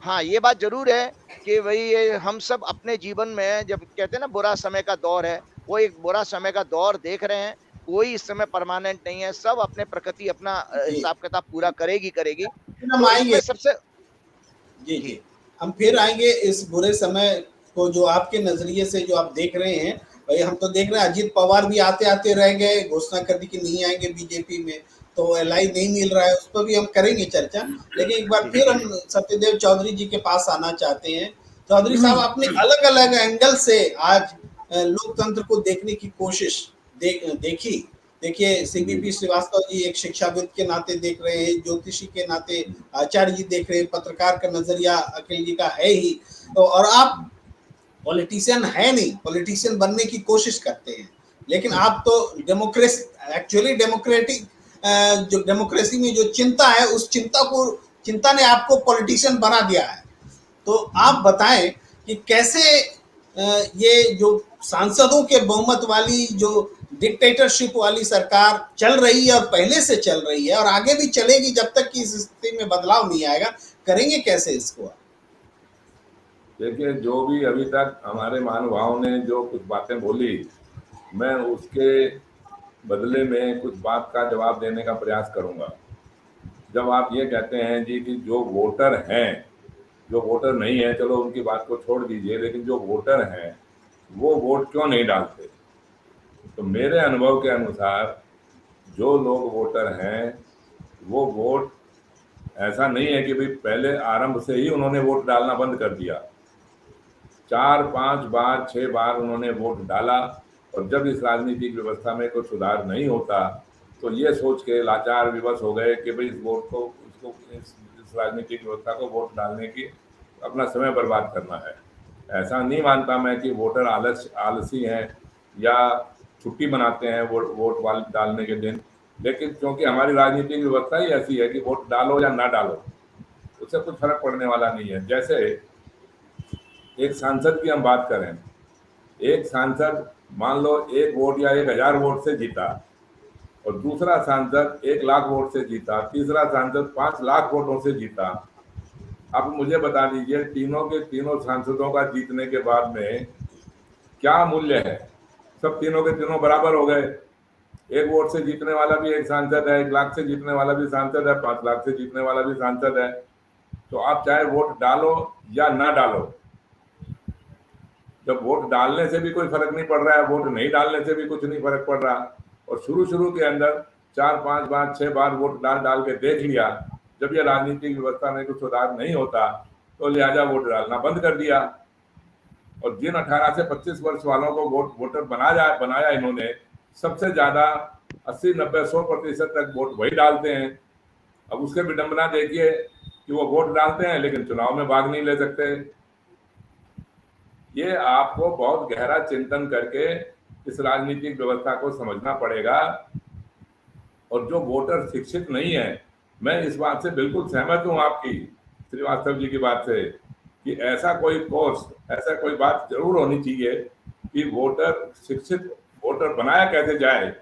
Speaker 5: हाँ, ये बात जरूर है कि भाई ये हम सब अपने जीवन में जब कहते हैं ना बुरा समय का दौर है, वो एक बुरा समय का दौर देख रहे हैं। कोई इस समय परमानेंट नहीं है, सब अपने प्रकृति अपना
Speaker 1: जी,
Speaker 5: हिसाब किताब पूरा करेगी।
Speaker 1: फिर हम
Speaker 5: तो
Speaker 1: आएंगे।
Speaker 5: इसमें सबसे
Speaker 1: जी, जी। हम फिर आएँगे इस बुरे समय को, जो आपके नज़रिए से जो आप देख रहे हैं। भई हम तो देख रहे हैं अजित पवार भी आते-आते रह गए, घोषणा कर दी कि नहीं आएँगे बीजेपी में, तो एलआई नहीं मिल रहा है, उस पर भी हम करेंगे चर्चा। लेकिन एक बार फिर हम सत्यदेव चौधरी जी के पास आना चाहते हैं। चौधरी साहब, आपने अलग-अलग एंगल से आज लोकतंत्र को देखने की कोशिश देखी। देखिए, सीबीपी श्रीवास्तव जी एक शिक्षाविद के नाते देख रहे हैं, ज्योतिषी के नाते आचार्य जी देख रहे हैं, पत्रकार का नजरिया अखिल जी का है ही। तो और आप पॉलिटिशियन है नहीं, पॉलिटिशियन बनने की कोशिश करते हैं, लेकिन आप तो डेमोक्रेसी, एक्चुअली डेमोक्रेटिक, जो डेमोक्रेसी में जो चिंता है, उस चिंता ने आपको पॉलिटिशियन बना दिया है। तो आप बताएं कि कैसे ये जो सांसदों के बहुमत वाली जो डिक्टेटरशिप वाली सरकार चल रही है और पहले से चल रही है और आगे भी चलेगी जब तक कि इस स्थिति में बदलाव नहीं आएगा, करेंगे कैसे इसको?
Speaker 2: देखिए, जो भी अभी तक हमारे महानुभावों ने जो कुछ बातें बोली, मैं उसके बदले में कुछ बात का जवाब देने का प्रयास करूंगा। जब आप ये कहते हैं जी कि जो वोटर हैं, जो वोटर नहीं है, चलो उनकी बात को छोड़ दीजिए, लेकिन जो वोटर हैं वो वोट क्यों नहीं डालते? तो मेरे अनुभव के अनुसार जो लोग वोटर हैं वो वोट, ऐसा नहीं है कि भाई पहले आरंभ से ही उन्होंने वोट डालना बंद कर दिया। 4-5 बार 6 बार उन्होंने वोट डाला, और जब इस राजनीतिक व्यवस्था में कोई सुधार नहीं होता तो ये सोच के लाचार विवश हो गए कि भाई इस वोट को इस राजनीतिक व्यवस्था को वोट डालने की अपना समय बर्बाद करना है। ऐसा नहीं मानता मैं कि वोटर आलसी हैं या छुट्टी मनाते हैं वोट डालने के दिन, लेकिन क्योंकि हमारी राजनीतिक व्यवस्था ही ऐसी है कि वोट डालो या ना डालो, उससे कुछ फर्क पड़ने वाला नहीं है। जैसे एक सांसद की हम बात करें, एक सांसद मान लो 1 वोट या 1000 वोट से जीता, और दूसरा सांसद 1 लाख वोट से जीता, तीसरा सांसद 5 लाख वोटों से जीता। अब मुझे बता दीजिए, तीनों के तीनों सांसदों का जीतने के बाद में क्या मूल्य है? सब तीनों के तीनों बराबर हो गए। 1 वोट से जीतने वाला भी एक सांसद है, 1 लाख से जीतने वाला भी सांसद है, 5 लाख से जीतने वाला भी सांसद है। तो आप चाहे वोट डालो या ना डालो, जब वोट डालने से भी कोई फर्क नहीं पड़ रहा है, वोट नहीं डालने से भी कुछ नहीं फर्क पड़ रहा, और शुरू के अंदर 4-5 बार 6 बार वोट डाल के देख लिया, जब ये राजनीतिक व्यवस्था में कुछ सुधार नहीं होता तो लिहाजा वोट डालना बंद कर दिया। और जिन 18 से 25 वर्ष वालों को वोटर बनाया इन्होंने, सबसे ज्यादा 80-90-100% तक वोट वही डालते हैं। अब उसके विडंबना देखिए कि वो वोट डालते हैं लेकिन चुनाव में भाग नहीं ले सकते। ये आपको बहुत गहरा चिंतन करके इस राजनीतिक व्यवस्था को समझना पड़ेगा। और जो वोटर शिक्षित नहीं है, मैं इस बात से बिल्कुल सहमत हूं आपकी श्रीवास्तव जी की बात से, कि ऐसा कोई कोर्स, ऐसा कोई बात जरूर होनी चाहिए कि शिक्षित वोटर बनाया कैसे जाए।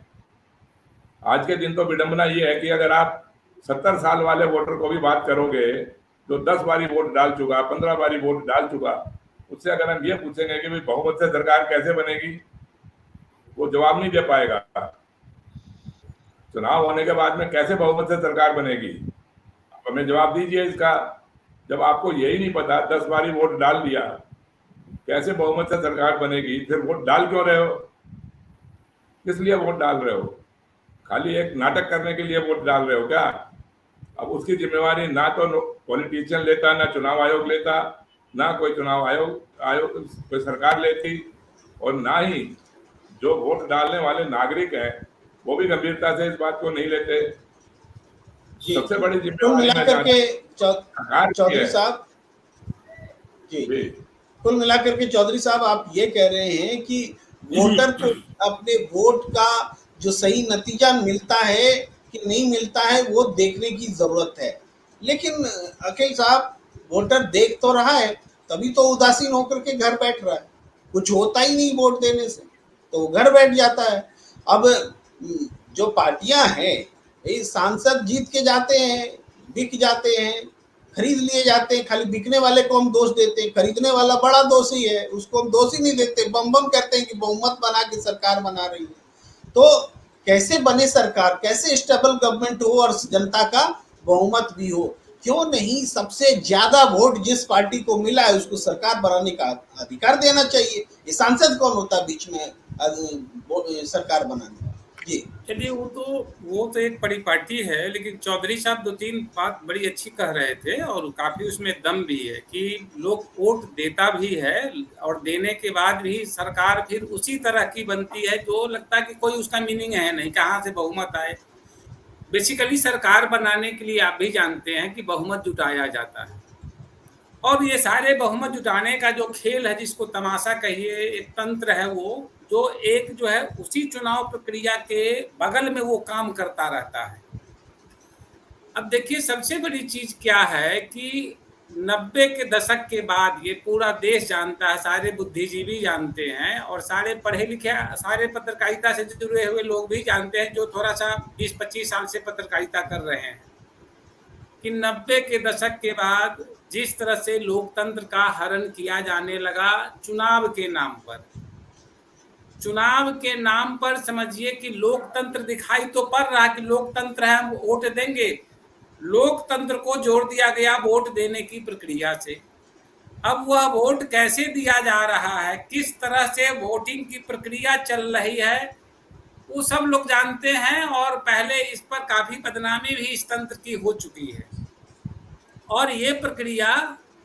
Speaker 2: आज के दिन तो विडंबना ये है कि अगर आप 70 साल वाले वोटर को भी बात करोगे जो 10 बारी वोट डाल चुका, 15 बारी वोट डाल चुका, उससे अगर हम ये पूछेंगे कि भाई बहुमत से सरकार कैसे बनेगी, वो जवाब नहीं दे पाएगा। चुनाव होने के बाद में कैसे बहुमत से सरकार बनेगी, हमें जवाब दीजिए इसका। जब आपको यही नहीं पता, 10 बारी वोट डाल दिया कैसे बहुमत से सरकार बनेगी? फिर वोट डाल क्यों रहे हो? किस लिए वोट डाल रहे हो? खाली एक नाटक करने के लिए वोट डाल रहे हो क्या? अब उसकी जिम्मेवारी ना तो पॉलिटिशियन लेता, ना चुनाव आयोग लेता, ना कोई चुनाव आयोग कोई सरकार लेती, और ना ही जो वोट डालने वाले नागरिक हैं वो भी गंभीरता से इस बात को नहीं लेते।
Speaker 1: जी
Speaker 2: सबसे बड़ी
Speaker 1: कुल
Speaker 2: जिम्मेवारी मैं
Speaker 1: मिलाकर के
Speaker 2: सरकार की
Speaker 1: चौधरी
Speaker 2: है।
Speaker 1: साहब जी
Speaker 2: जी,
Speaker 1: कुल मिलाकर के चौधरी साहब आप ये कह रहे हैं कि वोटर को अपने वोट का जो सही नतीजा मिलता है कि नहीं मिलता है वो देखने की जरूरत है। लेकिन अखिल साहब, वोटर देख तो रहा है, तभी तो उदासीन होकर के घर बैठ रहा है। कुछ होता ही नहीं वोट देने से, तो वो घर बैठ जाता है। अब जो पार्टियां हैं, ये सांसद जीत के जाते हैं, बिक जाते हैं, खरीद लिए जाते हैं। खाली बिकने वाले को हम दोष देते हैं, खरीदने वाला बड़ा दोषी है, उसको हम दोषी नहीं देते। बम बम कहते हैं कि बहुमत बना के सरकार बना रही है। तो कैसे बने सरकार, कैसे स्टेबल गवर्नमेंट हो और जनता का बहुमत भी हो? क्यों नहीं सबसे ज्यादा वोट जिस पार्टी को मिला है उसको सरकार बनाने का अधिकार देना चाहिए। ये सांसद कौन होता है बीच में सरकार बनाने का? जी
Speaker 3: चलिए, वो तो एक बड़ी पार्टी है, लेकिन चौधरी साहब 2-3 बात बड़ी अच्छी कह रहे थे और काफी उसमें दम भी है कि लोग वोट देता भी है और देने के बाद भी सरकार फिर उसी तरह की बनती है जो लगता है कि कोई उसका मीनिंग है नहीं, कहाँ से बहुमत आए। बेसिकली सरकार बनाने के लिए आप भी जानते हैं कि बहुमत जुटाया जाता है, और ये सारे बहुमत जुटाने का जो खेल है, जिसको तमाशा कहिए, एक तंत्र है वो, जो एक जो है उसी चुनाव प्रक्रिया के बगल में वो काम करता रहता है। अब देखिए, सबसे बड़ी चीज क्या है कि 90 के दशक के बाद ये पूरा देश जानता है, सारे बुद्धिजीवी जानते हैं और सारे पढ़े लिखे, सारे पत्रकारिता से जुड़े हुए लोग भी जानते हैं जो थोड़ा सा 20-25 साल से पत्रकारिता कर रहे हैं, कि 90 के दशक के बाद जिस तरह से लोकतंत्र का हरण किया जाने लगा चुनाव के नाम पर, चुनाव के नाम पर समझिए कि लोकतंत्र दिखाई तो पड़ रहा कि लोकतंत्र है, हम वोट देंगे। लोकतंत्र को जोड़ दिया गया वोट देने की प्रक्रिया से। अब वह वोट कैसे दिया जा रहा है, किस तरह से वोटिंग की प्रक्रिया चल रही है, वो सब लोग जानते हैं, और पहले इस पर काफी बदनामी भी इस तंत्र की हो चुकी है। और ये प्रक्रिया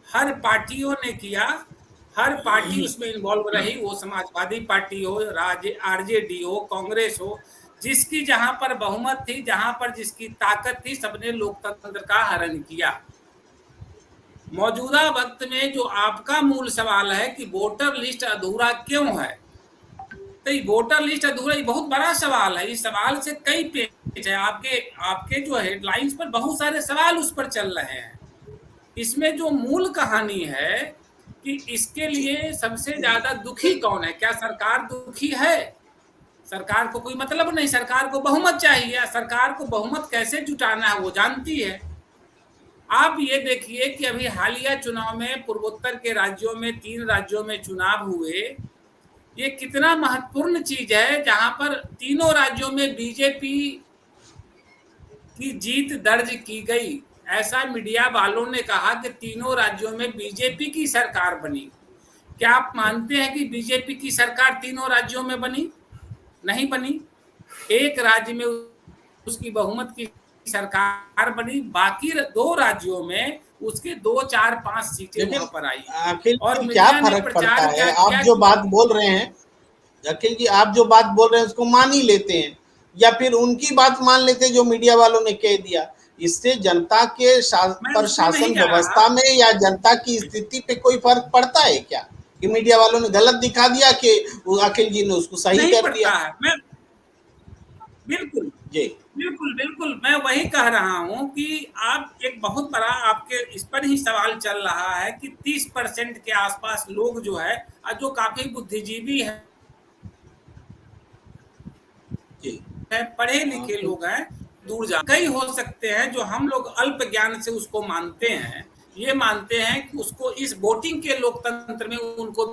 Speaker 3: हर पार्टियों ने किया, हर पार्टी उसमें इन्वॉल्व रही, वो समाजवादी पार्टी हो, आरजेडी हो, कांग्रेस हो, जिसकी जहां पर बहुमत थी, जहां पर जिसकी ताकत थी, सबने लोकतंत्र का हरण किया। मौजूदा वक्त में जो आपका मूल सवाल है कि वोटर लिस्ट अधूरा क्यों है, तो ये वोटर लिस्ट अधूरा ये बहुत बड़ा सवाल है। इस सवाल से कई पेज है, आपके जो हेडलाइंस पर बहुत सारे सवाल उस पर चल रहे हैं। इसमें जो मूल कहानी है कि इसके लिए सबसे ज्यादा दुखी कौन है? क्या सरकार दुखी है? सरकार को कोई मतलब नहीं, सरकार को बहुमत चाहिए। सरकार को बहुमत कैसे जुटाना है वो जानती है। आप ये देखिए कि अभी हालिया चुनाव में पूर्वोत्तर के राज्यों में 3 राज्यों में चुनाव हुए, ये कितना महत्वपूर्ण चीज है, जहां पर तीनों राज्यों में बीजेपी की जीत दर्ज की गई। ऐसा मीडिया वालों ने कहा कि तीनों राज्यों में बीजेपी की सरकार बनी। क्या आप मानते हैं कि बीजेपी की सरकार तीनों राज्यों में बनी? नहीं बनी। एक राज्य में उसकी बहुमत की सरकार बनी, बाकी 2 राज्यों में उसके 2, 4, 5 सीटें वहां पर आई।
Speaker 1: अखिल
Speaker 3: और
Speaker 1: जी, क्या
Speaker 3: मीडिया ने
Speaker 1: फर्क पड़ता
Speaker 3: प्रचार
Speaker 1: है?
Speaker 3: किया
Speaker 1: आप जो बात बोल रहे हैं, अखिल जी, आप जो बात बोल रहे हैं उसको मान ही लेते हैं या फिर उनकी बात मान लेते हैं जो मीडिया वालों ने कह दिया? इससे जनता के पर शासन व्यवस्था में या जनता की स्थिति पे कोई फर्क पड़ता है क्या? कि मीडिया वालों ने गलत दिखा दिया कि अखिल जी ने उसको सही कर दिया?
Speaker 3: है। मैं बिल्कुल
Speaker 1: जी
Speaker 3: बिल्कुल बिल्कुल मैं वही कह रहा हूं कि आप एक बहुत बड़ा आपके इस पर ही सवाल चल रहा है कि 30% के आसपास लोग जो है, जो काफी बुद्धिजीवी है,
Speaker 1: जी
Speaker 3: पढ़े लिखे लोग हैं, दूर जा कई हो सकते हैं जो हम लोग अल्प ज्ञान से उसको मानते हैं, ये मानते हैं कि उसको इस वोटिंग के लोकतंत्र में उनको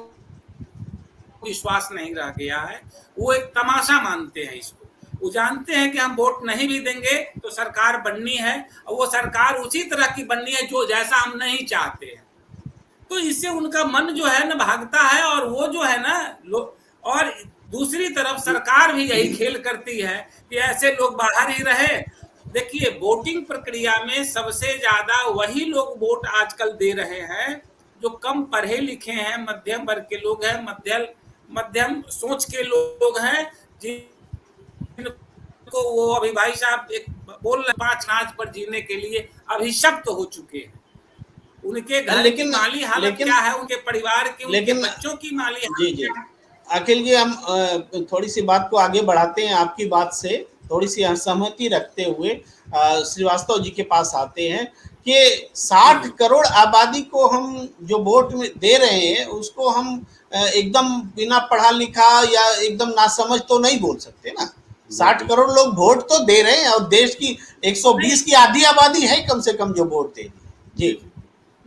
Speaker 3: विश्वास नहीं रह गया है, वो एक तमाशा मानते हैं इसको। वो जानते हैं कि हम वोट नहीं भी देंगे तो सरकार बननी है, और वो सरकार उसी तरह की बननी है जो जैसा हम नहीं चाहते हैं। तो इससे उनका मन जो है ना भागता है, और वो जो है ना और दूसरी तरफ सरकार भी यही खेल करती है कि ऐसे लोग बाहर ही रहे। देखिए, वोटिंग प्रक्रिया में सबसे ज्यादा वही लोग वोट आजकल दे रहे हैं जो कम पढ़े लिखे हैं, मध्यम वर्ग के लोग हैं, मध्यम सोच के लोग हैं, जिनको वो अभी भाई साहब एक बोल रहे 5 अनाज पर जीने के लिए अभिशप्त हो चुके हैं। उनके घर की माली हालत क्या है, उनके परिवार की, उनके बच्चों की माली हालत क्या है।
Speaker 1: अखिल जी, हम थोड़ी सी बात को आगे बढ़ाते हैं, आपकी बात से थोड़ी सी असहमति रखते हुए श्रीवास्तव जी के पास आते हैं कि 60 करोड़ आबादी को हम जो वोट में दे रहे हैं उसको हम एकदम बिना पढ़ा लिखा या एकदम नासमझ तो नहीं बोल सकते ना। 60 करोड़ लोग वोट तो दे रहे हैं, और देश की 120 की आधी आबादी है कम से कम जो वोट दे रही। जी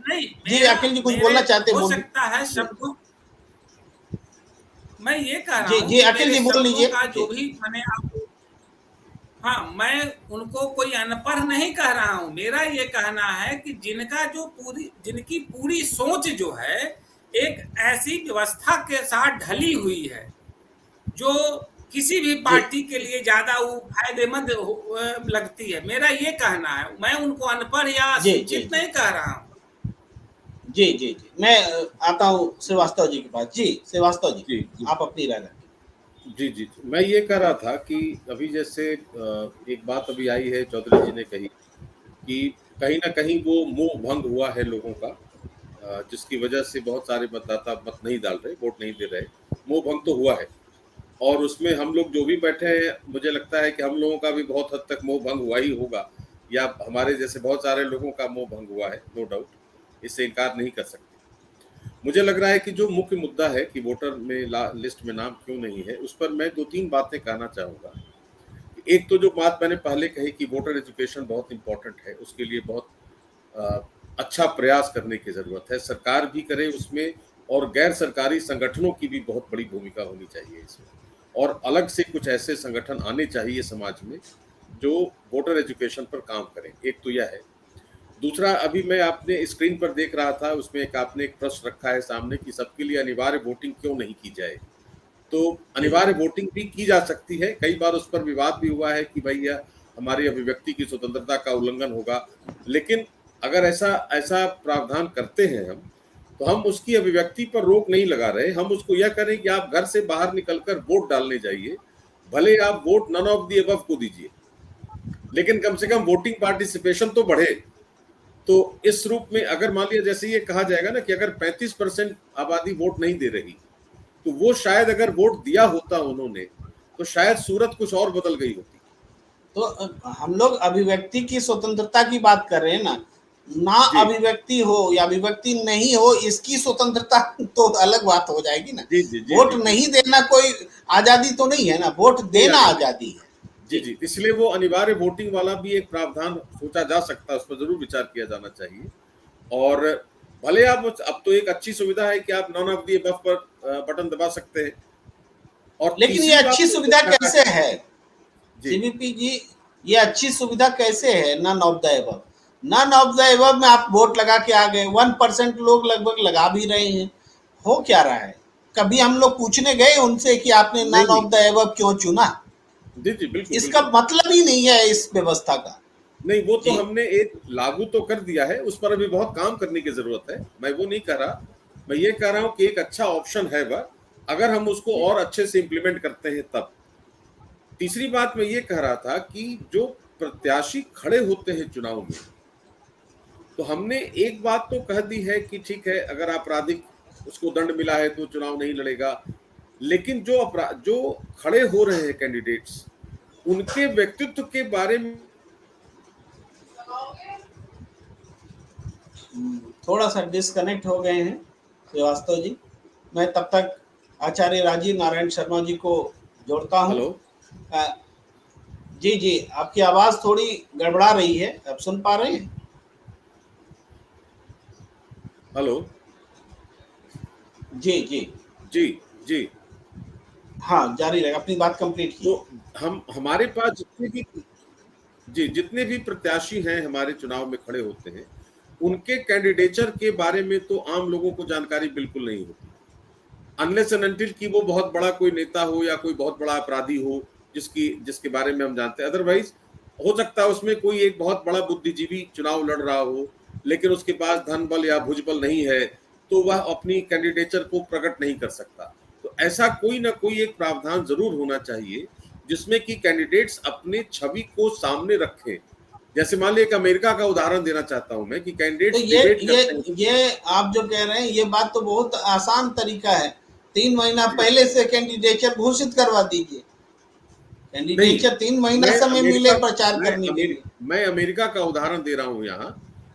Speaker 3: नहीं
Speaker 1: जी, अखिल जी कुछ बोलना चाहते हैं?
Speaker 3: हो सकता है शब्दों, मैं ये कह रहा हूँ
Speaker 1: जी अखिल जी बोल लीजिए।
Speaker 3: जो भी मैंने आपको, हाँ, मैं उनको कोई अनपढ़ नहीं कह रहा हूँ। मेरा ये कहना है कि जिनकी पूरी सोच जो है एक ऐसी व्यवस्था के साथ ढली हुई है जो किसी भी पार्टी के लिए ज्यादा फायदेमंद लगती है। मेरा ये कहना है, मैं उनको अनपढ़ या अशिक्षित नहीं कह रहा हूँ।
Speaker 1: जी जी जी, मैं आता हूँ श्रीवास्तव जी के पास। जी श्रीवास्तव जी, आप अपनी राय रखें।
Speaker 4: जी जी, मैं ये कह रहा था कि अभी जैसे एक बात अभी आई है, चौधरी जी ने कही कि कहीं ना कहीं वो मोह भंग हुआ है लोगों का, जिसकी वजह से बहुत सारे मतदाता मत नहीं डाल रहे, वोट नहीं दे रहे। मोह भंग तो हुआ है, और उसमें हम लोग जो भी बैठे हैं, मुझे लगता है कि हम लोगों का भी बहुत हद तक मोह भंग हुआ ही होगा, या हमारे जैसे बहुत सारे लोगों का मोह भंग हुआ है, नो डाउट, इससे इनकार नहीं कर सकते। मुझे लग रहा है कि जो मुख्य मुद्दा है कि वोटर में लिस्ट में नाम क्यों नहीं है, उस पर मैं 2-3 बातें कहना चाहूँगा। एक तो जो बात मैंने पहले कही कि वोटर एजुकेशन बहुत इम्पोर्टेंट है, उसके लिए बहुत अच्छा प्रयास करने की ज़रूरत है, सरकार भी करे उसमें, और गैर सरकारी संगठनों की भी बहुत बड़ी भूमिका होनी चाहिए इसमें, और अलग से कुछ ऐसे संगठन आने चाहिए समाज में जो वोटर एजुकेशन पर काम करें। एक तो यह है। दूसरा, अभी मैं आपने स्क्रीन पर देख रहा था, उसमें आपने एक प्रश्न रखा है सामने कि सबके लिए अनिवार्य वोटिंग क्यों नहीं की जाए। तो अनिवार्य वोटिंग भी की जा सकती है। कई बार उस पर विवाद भी हुआ है कि भैया हमारी अभिव्यक्ति की स्वतंत्रता का उल्लंघन होगा, लेकिन अगर ऐसा प्रावधान करते हैं हम, तो हम उसकी अभिव्यक्ति पर रोक नहीं लगा रहे। हम उसको यह करें कि आप घर से बाहर निकलकर वोट डालने जाइए, भले आप vote none of the above को दीजिए, लेकिन कम से कम वोटिंग पार्टिसिपेशन तो बढ़े। तो इस रूप में अगर मान लिया जैसे ये कहा जाएगा ना कि अगर 35% आबादी वोट नहीं दे रही, तो वो शायद अगर वोट दिया होता उन्होंने, तो शायद सूरत कुछ और बदल गई होती।
Speaker 1: तो हम लोग अभिव्यक्ति की स्वतंत्रता की बात कर रहे हैं ना अभिव्यक्ति हो या अभिव्यक्ति नहीं हो, इसकी स्वतंत्रता तो अलग बात हो जाएगी ना। वोट नहीं देना कोई आजादी तो नहीं है ना, वोट देना आजादी है।
Speaker 4: जी, इसलिए वो अनिवार्य वोटिंग वाला भी एक प्रावधान सोचा जा सकता है, उस पर जरूर विचार किया जाना चाहिए। और भले आप, अब तो एक अच्छी सुविधा है कि आप नॉन ऑफ द अबव पर बटन दबा सकते हैं। और
Speaker 1: लेकिन ये अच्छी सुविधा कैसे है सीबीपी जी? ये अच्छी सुविधा कैसे है none of the above? None of the above में आप वोट लगा के आ गए, 1% लोग लगभग लगा भी रहे हैं। हो क्या रहा है? कभी हम लोग पूछने गए उनसे कि आपने नॉन ऑफ द अबव क्यों चुना?
Speaker 4: जी बिल्कुल,
Speaker 1: इसका मतलब ही नहीं है इस व्यवस्था का।
Speaker 4: नहीं, वो तो हमने एक लागू तो कर दिया है, उस पर अभी बहुत काम करने की जरूरत है। मैं वो नहीं कह रहा, मैं ये कह रहा हूँ कि एक अच्छा ऑप्शन है वह, अगर हम उसको और अच्छे से इम्प्लीमेंट करते हैं तब। तीसरी बात मैं ये कह रहा था कि जो प्रत्याशी खड़े होते हैं चुनाव में, तो हमने एक बात तो कह दी है कि ठीक है, अगर आपराधिक उसको दंड मिला है तो चुनाव नहीं लड़ेगा, लेकिन जो खड़े हो रहे हैं कैंडिडेट्स, उनके व्यक्तित्व के बारे में
Speaker 1: थोड़ा सा डिस्कनेक्ट हो गए हैं श्रीवास्तव जी। मैं तब तक आचार्य राजीव नारायण शर्मा जी को जोड़ता हूं। जी, आपकी आवाज थोड़ी गड़बड़ा रही है, आप सुन पा रहे हैं?
Speaker 4: हेलो। जी
Speaker 1: हाँ, जारी रहेगा, अपनी बात कंप्लीट की।
Speaker 4: तो हमारे पास जितने भी प्रत्याशी हैं हमारे चुनाव में खड़े होते हैं, उनके कैंडिडेचर के बारे में तो आम लोगों को जानकारी बिल्कुल नहीं होती, अनलेस एंड अनटिल कि वो बहुत बड़ा कोई नेता हो या कोई बहुत बड़ा अपराधी हो जिसके बारे में हम जानते हैं। अदरवाइज हो सकता है उसमें कोई एक बहुत बड़ा बुद्धिजीवी चुनाव लड़ रहा हो, लेकिन उसके पास धन बल या भुजबल नहीं है, तो वह अपनी कैंडिडेचर को प्रकट नहीं कर सकता। तो ऐसा कोई ना कोई एक प्रावधान जरूर होना चाहिए जिसमें कि कैंडिडेट्स अपने छवि को सामने रखें। जैसे मान लीजिए एक अमेरिका का उदाहरण देना चाहता हूं मैं कि कैंडिडेट्स
Speaker 1: तो
Speaker 4: डिबेट करते हैं।
Speaker 1: ये आप जो कह रहे हैं ये बात तो बहुत आसान तरीका है, 3 महीना पहले से कैंडिडेचर घोषित करवा दीजिए, कैंडिडेचर 3 महीना समय मिले प्रचार करने के लिए।
Speaker 4: मैं अमेरिका का उदाहरण दे रहा हूं यहाँ।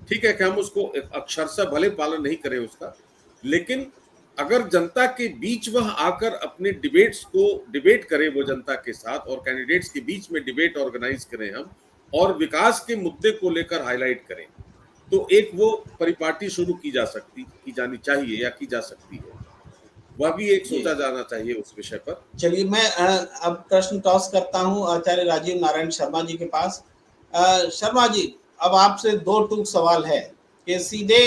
Speaker 4: ठीक है कि हम उसको अक्षरशः भले पालन नहीं करें उसका, लेकिन अगर जनता के बीच वह आकर अपने डिबेट करें वो जनता के साथ, और कैंडिडेट्स के बीच में डिबेट ऑर्गेनाइज करें हम, और विकास के मुद्दे को लेकर हाईलाइट करें, तो एक वो परिपाटी शुरू की जानी चाहिए या की जा सकती है। वह भी एक सोचा जाना चाहिए उस विषय पर। चलिए
Speaker 1: मैं अब प्रश्न टॉस करता हूं आचार्य राजीव नारायण शर्मा जी के पास। शर्मा जी, अब आपसे 2 टूक सवाल है कि सीधे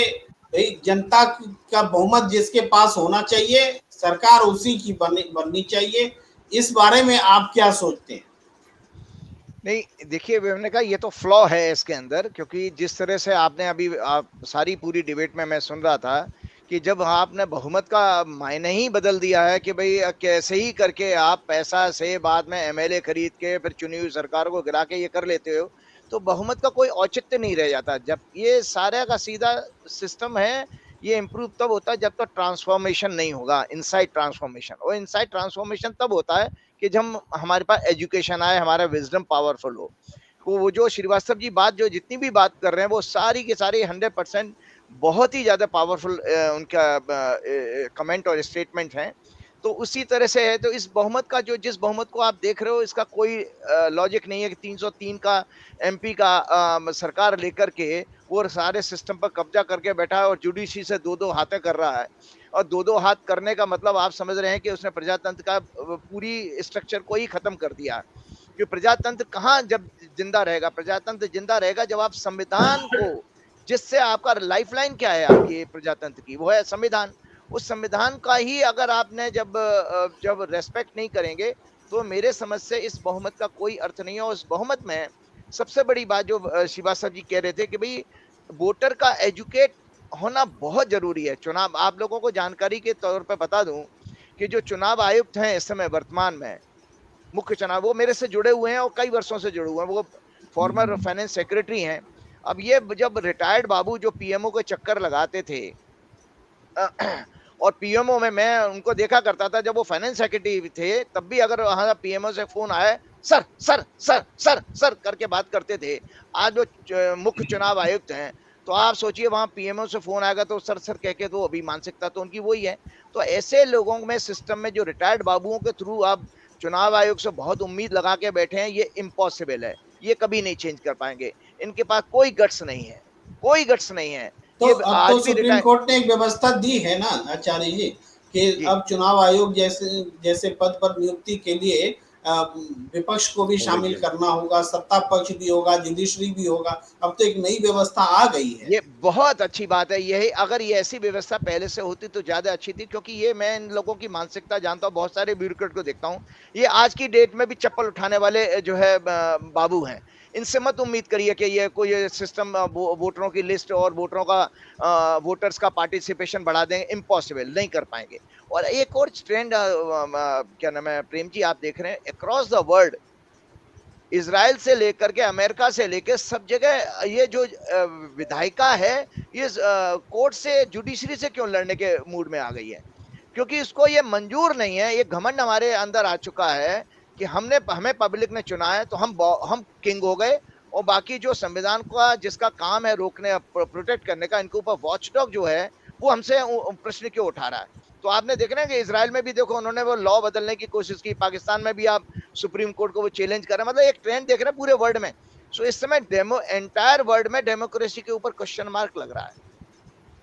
Speaker 1: भाई जनता का बहुमत जिसके पास होना चाहिए, सरकार उसी की बननी चाहिए, इस बारे में आप क्या सोचते हैं?
Speaker 5: नहीं, देखिए मैंने कहा ये तो फ्लॉ है इसके अंदर, क्योंकि जिस तरह से आपने अभी आप सारी पूरी डिबेट में मैं सुन रहा था कि जब आपने बहुमत का मायने ही बदल दिया है कि भाई कैसे ही करके आप पैसा से बाद में एमएलए खरीद के फिर चुनी हुई सरकार को गिरा के ये कर लेते हो, तो बहुमत का कोई औचित्य नहीं रह जाता। जब ये सारे का सीधा सिस्टम है, ये इम्प्रूव तब होता है जब तक ट्रांसफॉर्मेशन नहीं होगा, इनसाइड ट्रांसफॉर्मेशन। और इनसाइड ट्रांसफॉर्मेशन तब होता है कि जब हमारे पास एजुकेशन आए, हमारा विजडम पावरफुल हो। वो जो श्रीवास्तव जी जितनी भी बात कर रहे हैं वो सारी की सारी 100% बहुत ही ज्यादा पावरफुल उनका कमेंट और स्टेटमेंट हैं। तो उसी तरह से है। तो इस बहुमत का जिस बहुमत को आप देख रहे हो, इसका कोई लॉजिक नहीं है कि 303 का एमपी का सरकार लेकर के वो सारे सिस्टम पर कब्जा करके बैठा है और जुडिशरी से 2-2 हाथें कर रहा है। और 2-2 हाथ करने का मतलब आप समझ रहे हैं कि उसने प्रजातंत्र का पूरी स्ट्रक्चर को ही खत्म कर दिया। कि प्रजातंत्र कहाँ जब जिंदा रहेगा? प्रजातंत्र जिंदा रहेगा जब आप संविधान को, जिससे आपका लाइफलाइन क्या है आपकी प्रजातंत्र की, वो है संविधान। उस संविधान का ही अगर आपने जब रेस्पेक्ट नहीं करेंगे, तो मेरे समझ से इस बहुमत का कोई अर्थ नहीं है। और उस बहुमत में सबसे बड़ी बात जो श्रीवास्तव जी कह रहे थे कि भाई वोटर का एजुकेट होना बहुत जरूरी है। चुनाव, आप लोगों को जानकारी के तौर पर बता दूं कि जो चुनाव आयुक्त हैं इस समय वर्तमान में मुख्य चुनाव, वो मेरे से जुड़े हुए हैं और कई वर्षों से जुड़े हुए हैं। वो फॉर्मर फाइनेंस सेक्रेटरी हैं। अब ये जब रिटायर्ड बाबू जो पीएमओ के चक्कर लगाते थे और पीएमओ में मैं उनको देखा करता था, जब वो फाइनेंस सेक्रेटरी थे तब भी अगर वहां पीएमओ से फोन आए, sir sir sir sir sir करके बात करते थे। आज वो मुख्य चुनाव आयुक्त हैं, तो आप सोचिए वहां पीएमओ से फोन आएगा तो सर सर कह के, तो अभी मानसिकता तो उनकी वही है। तो ऐसे लोगों में सिस्टम में जो रिटायर्ड बाबुओं के थ्रू आप चुनाव आयोग से बहुत उम्मीद लगा के बैठे हैं, ये इम्पॉसिबल है। ये कभी नहीं चेंज कर पाएंगे। इनके पास कोई गट्स नहीं है, कोई गट्स नहीं है।
Speaker 1: तो अब तो सुप्रीम कोर्ट ने एक व्यवस्था दी है ना आचार्य जी कि अब चुनाव आयोग जैसे पद पर नियुक्ति के लिए विपक्ष को भी शामिल करना होगा, सत्ता पक्ष भी होगा, जुडिशरी भी होगा। अब तो एक नई व्यवस्था आ गई है।
Speaker 5: ये बहुत अच्छी बात है। यही अगर ये ऐसी व्यवस्था पहले से होती तो ज्यादा अच्छी थी, क्योंकि ये मैं इन लोगों की मानसिकता जानता हूँ। बहुत सारे ब्यूरोक्रेट को देखता हूँ, ये आज की डेट में भी चप्पल उठाने वाले जो है बाबू हैं। इनसे मत उम्मीद करिए कि ये कोई सिस्टम वोटरों की लिस्ट और वोटर्स का पार्टिसिपेशन बढ़ा देंगे। इम्पॉसिबल, नहीं कर पाएंगे। और एक और ट्रेंड क्या नाम है प्रेम जी, आप देख रहे हैं अक्रॉस द वर्ल्ड, इजराइल से लेकर के अमेरिका से लेकर सब जगह ये जो विधायिका है ये कोर्ट से जुडिशरी से क्यों लड़ने के मूड में आ गई है? क्योंकि इसको ये मंजूर नहीं है। ये घमंड हमारे अंदर आ चुका है कि हमें पब्लिक ने चुना है तो हम किंग हो गए, और बाकी जो संविधान का जिसका काम है रोकने प्रोटेक्ट करने का, इनके ऊपर वॉचडॉग जो है वो हमसे प्रश्न क्यों उठा रहा है? तो आपने देखना है कि इजराइल में भी देखो उन्होंने वो लॉ बदलने की कोशिश की, पाकिस्तान में भी आप सुप्रीम कोर्ट को वो चैलेंज कर रहे हैं। मतलब एक ट्रेंड देख रहे हैं पूरे वर्ल्ड में। सो इस समय एंटायर वर्ल्ड में डेमोक्रेसी के ऊपर क्वेश्चन मार्क लग रहा है।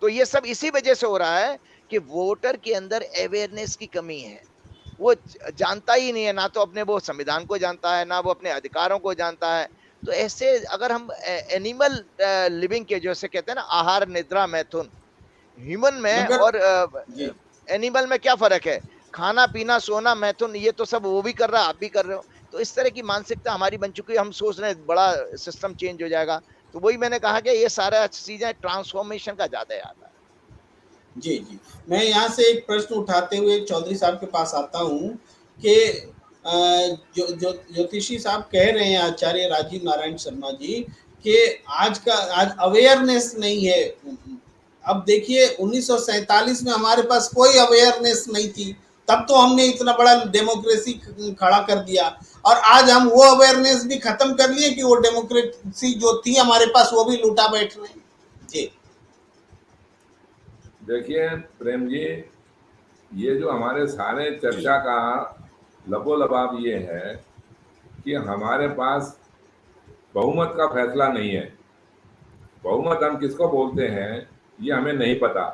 Speaker 5: तो ये सब इसी वजह से हो रहा है कि वोटर के अंदर अवेयरनेस की कमी है। वो जानता ही नहीं है, ना तो अपने वो संविधान को जानता है, ना वो अपने अधिकारों को जानता है। तो ऐसे अगर हम एनिमल लिविंग के जैसे कहते हैं ना, आहार निद्रा मैथुन, ह्यूमन में
Speaker 1: मगर
Speaker 5: और
Speaker 1: जी
Speaker 5: एनिमल में क्या फर्क है? खाना पीना सोना मैथुन, ये तो सब वो भी कर रहा है, आप भी कर रहे हो। तो इस तरह की मानसिकता हमारी बन चुकी है, हम सोच रहे हैं बड़ा सिस्टम चेंज हो जाएगा। तो वही मैंने कहा कि ये सारा चीजें ट्रांसफॉर्मेशन का ज्यादा आता है।
Speaker 1: जी जी। मैं यहाँ से एक प्रश्न उठाते हुए चौधरी साहब के पास आता हूँ कि जो ज्योतिषी साहब कह रहे हैं, आचार्य राजीव नारायण शर्मा जी, कि आज अवेयरनेस नहीं है। अब देखिए 1947 में हमारे पास कोई अवेयरनेस नहीं थी, तब तो हमने इतना बड़ा डेमोक्रेसी खड़ा कर दिया, और आज हम वो अवेयरनेस भी खत्म कर लिए कि वो डेमोक्रेसी जो थी हमारे पास वो भी लूटा बैठ रहे हैं। जी
Speaker 2: देखिए प्रेम जी, ये जो हमारे सारे चर्चा का लबोलबाब ये है कि हमारे पास बहुमत का फैसला नहीं है। बहुमत हम किसको बोलते हैं ये हमें नहीं पता।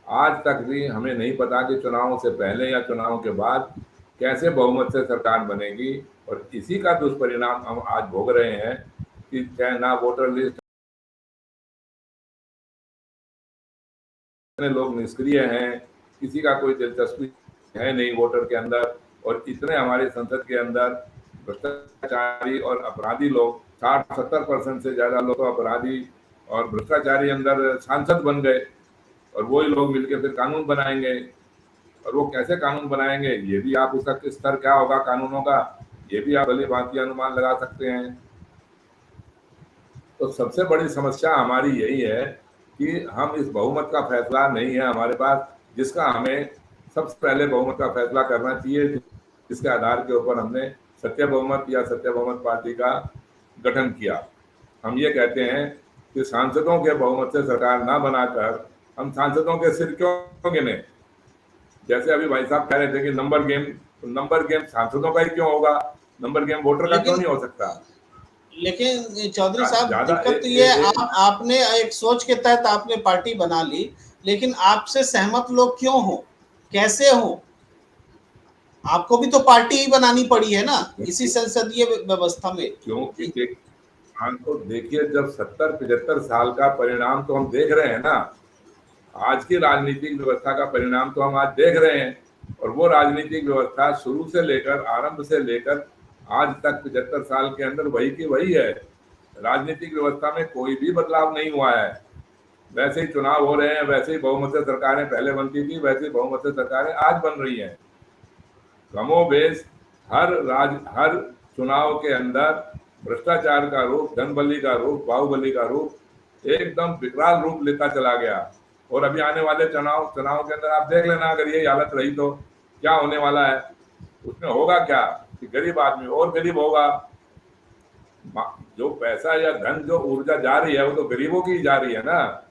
Speaker 2: आज तक भी हमें नहीं पता कि चुनावों से पहले या चुनाव के बाद कैसे बहुमत से सरकार बनेगी, और इसी का दुष्परिणाम हम आज भोग रहे हैं कि चाहे ना वोटर लिस्ट, इतने लोग निष्क्रिय हैं, किसी का कोई दिलचस्पी है नहीं वोटर के अंदर, और इतने हमारी संसद के अंदर भ्रष्टाचारी और अपराधी लोग, 60-70% से ज्यादा लोग तो अपराधी और भ्रष्टाचारी अंदर सांसद बन गए, और वही लोग मिलकर फिर कानून बनाएंगे। और वो कैसे कानून बनाएंगे ये भी आप, उसका किस स्तर क्या होगा कानूनों का, ये भी आप भली भांति अनुमान लगा सकते हैं। तो सबसे बड़ी समस्या हमारी यही है कि हम इस बहुमत का फैसला नहीं है हमारे पास, जिसका हमें सबसे पहले बहुमत का फैसला करना चाहिए, जिसके आधार के ऊपर हमने सत्य बहुमत या सत्य बहुमत पार्टी का गठन किया। हम ये कहते हैं कि सांसदों के बहुमत से सरकार ना बनाकर हम सांसदों के सिर क्यों गिने। जैसे अभी भाई साहब कह रहे थे कि नंबर गेम, तो नंबर गेम सांसदों का ही क्यों होगा, नंबर गेम वोटर का क्यों नहीं हो सकता।
Speaker 1: लेकिन चौधरी साहब,
Speaker 2: ज्यादा
Speaker 1: दिक्कत तो ये आपने एक सोच के तहत आपने पार्टी बना ली, लेकिन आपसे सहमत लोग क्यों हो, कैसे हो? आपको भी तो पार्टी ही बनानी पड़ी है ना इसी संसदीय व्यवस्था में।
Speaker 2: क्योंकि तो देखिए, जब 70-75 साल का परिणाम तो हम देख रहे हैं ना, आज की राजनीतिक व्यवस्था का परिणाम तो हम आज देख रहे हैं, और वो राजनीतिक व्यवस्था शुरू से लेकर, आरंभ से लेकर आज तक 75 साल के अंदर वही की वही है। राजनीतिक व्यवस्था में कोई भी बदलाव नहीं हुआ है। वैसे ही चुनाव हो रहे हैं, वैसे ही बहुमत से सरकारें पहले बनती थी, वैसे ही बहुमत से सरकारें आज बन रही हैं। कमोबेश हर चुनाव के अंदर भ्रष्टाचार का रूप, धनबली का रूप, बाहुबली का रूप एकदम विकराल रूप लेता चला गया। और अभी आने वाले चुनाव के अंदर आप देख लेना, अगर ये हालत रही तो क्या होने वाला है। उसमें होगा क्या कि गरीब आदमी और गरीब होगा। जो पैसा या धन, जो ऊर्जा जा रही है वो तो गरीबों की जा रही है ना।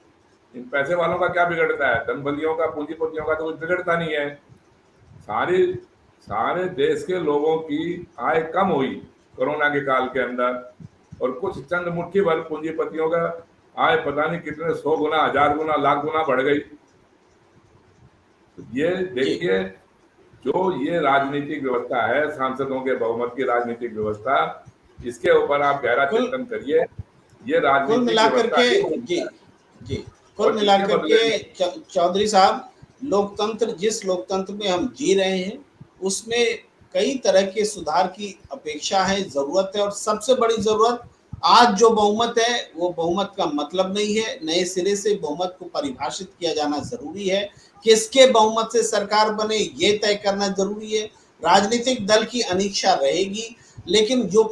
Speaker 2: इन पैसे वालों का क्या बिगड़ता है, धनबलियों का, पूंजीपतियों का तो कुछ बिगड़ता नहीं है। सारे देश के लोगों की आय कम हुई कोरोना के काल के अंदर, और कुछ चंद मुट्ठी भर पूंजीपतियों का आय पता नहीं कितने 100 गुना, 1000 गुना, लाख गुना बढ़ गई। तो ये देखिए, जो ये राजनीतिक व्यवस्था है, सांसदों के बहुमत की राजनीतिक व्यवस्था, इसके ऊपर आप गहरा चिंतन करिए। ये
Speaker 1: कुल मिलाकर के जी कुल मिलाकर के चौधरी साहब, लोकतंत्र, जिस लोकतंत्र में हम जी रहे हैं उसमें कई तरह के सुधार की अपेक्षा है, जरूरत है। और सबसे बड़ी जरूरत आज जो बहुमत है वो बहुमत का मतलब नहीं है, नए सिरे से बहुमत को परिभाषित किया जाना जरूरी है। किसके बहुमत से सरकार बने ये तय करना जरूरी है। राजनीतिक दल की अनिच्छा रहेगी, लेकिन जो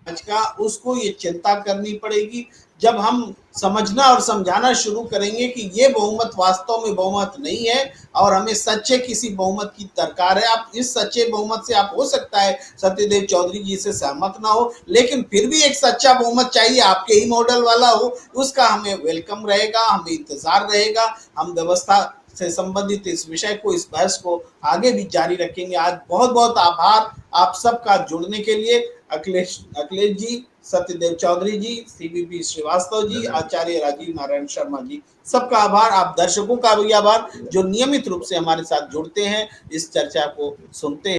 Speaker 1: आज का उसको ये चिंता करनी पड़ेगी जब हम समझना और समझाना शुरू करेंगे कि ये बहुमत वास्तव में बहुमत नहीं है और हमें सच्चे किसी बहुमत की दरकार है। आप इस सच्चे बहुमत से, आप हो सकता है सत्यदेव चौधरी जी से सहमत ना हो, लेकिन फिर भी एक सच्चा बहुमत चाहिए, आपके ही मॉडल वाला हो, उसका हमें वेलकम रहेगा, हमें इंतजार रहेगा। हम व्यवस्था से संबंधित इस विषय को, इस बहस को आगे भी जारी रखेंगे। आज बहुत बहुत आभार आप सबका जुड़ने के लिए। अखिलेश जी, सत्यदेव चौधरी जी, सीबीपी श्रीवास्तव जी, आचार्य राजीव नारायण शर्मा जी, सबका आभार। आप दर्शकों का भी आभार जो नियमित रूप से हमारे साथ जुड़ते हैं, इस चर्चा को सुनते हैं।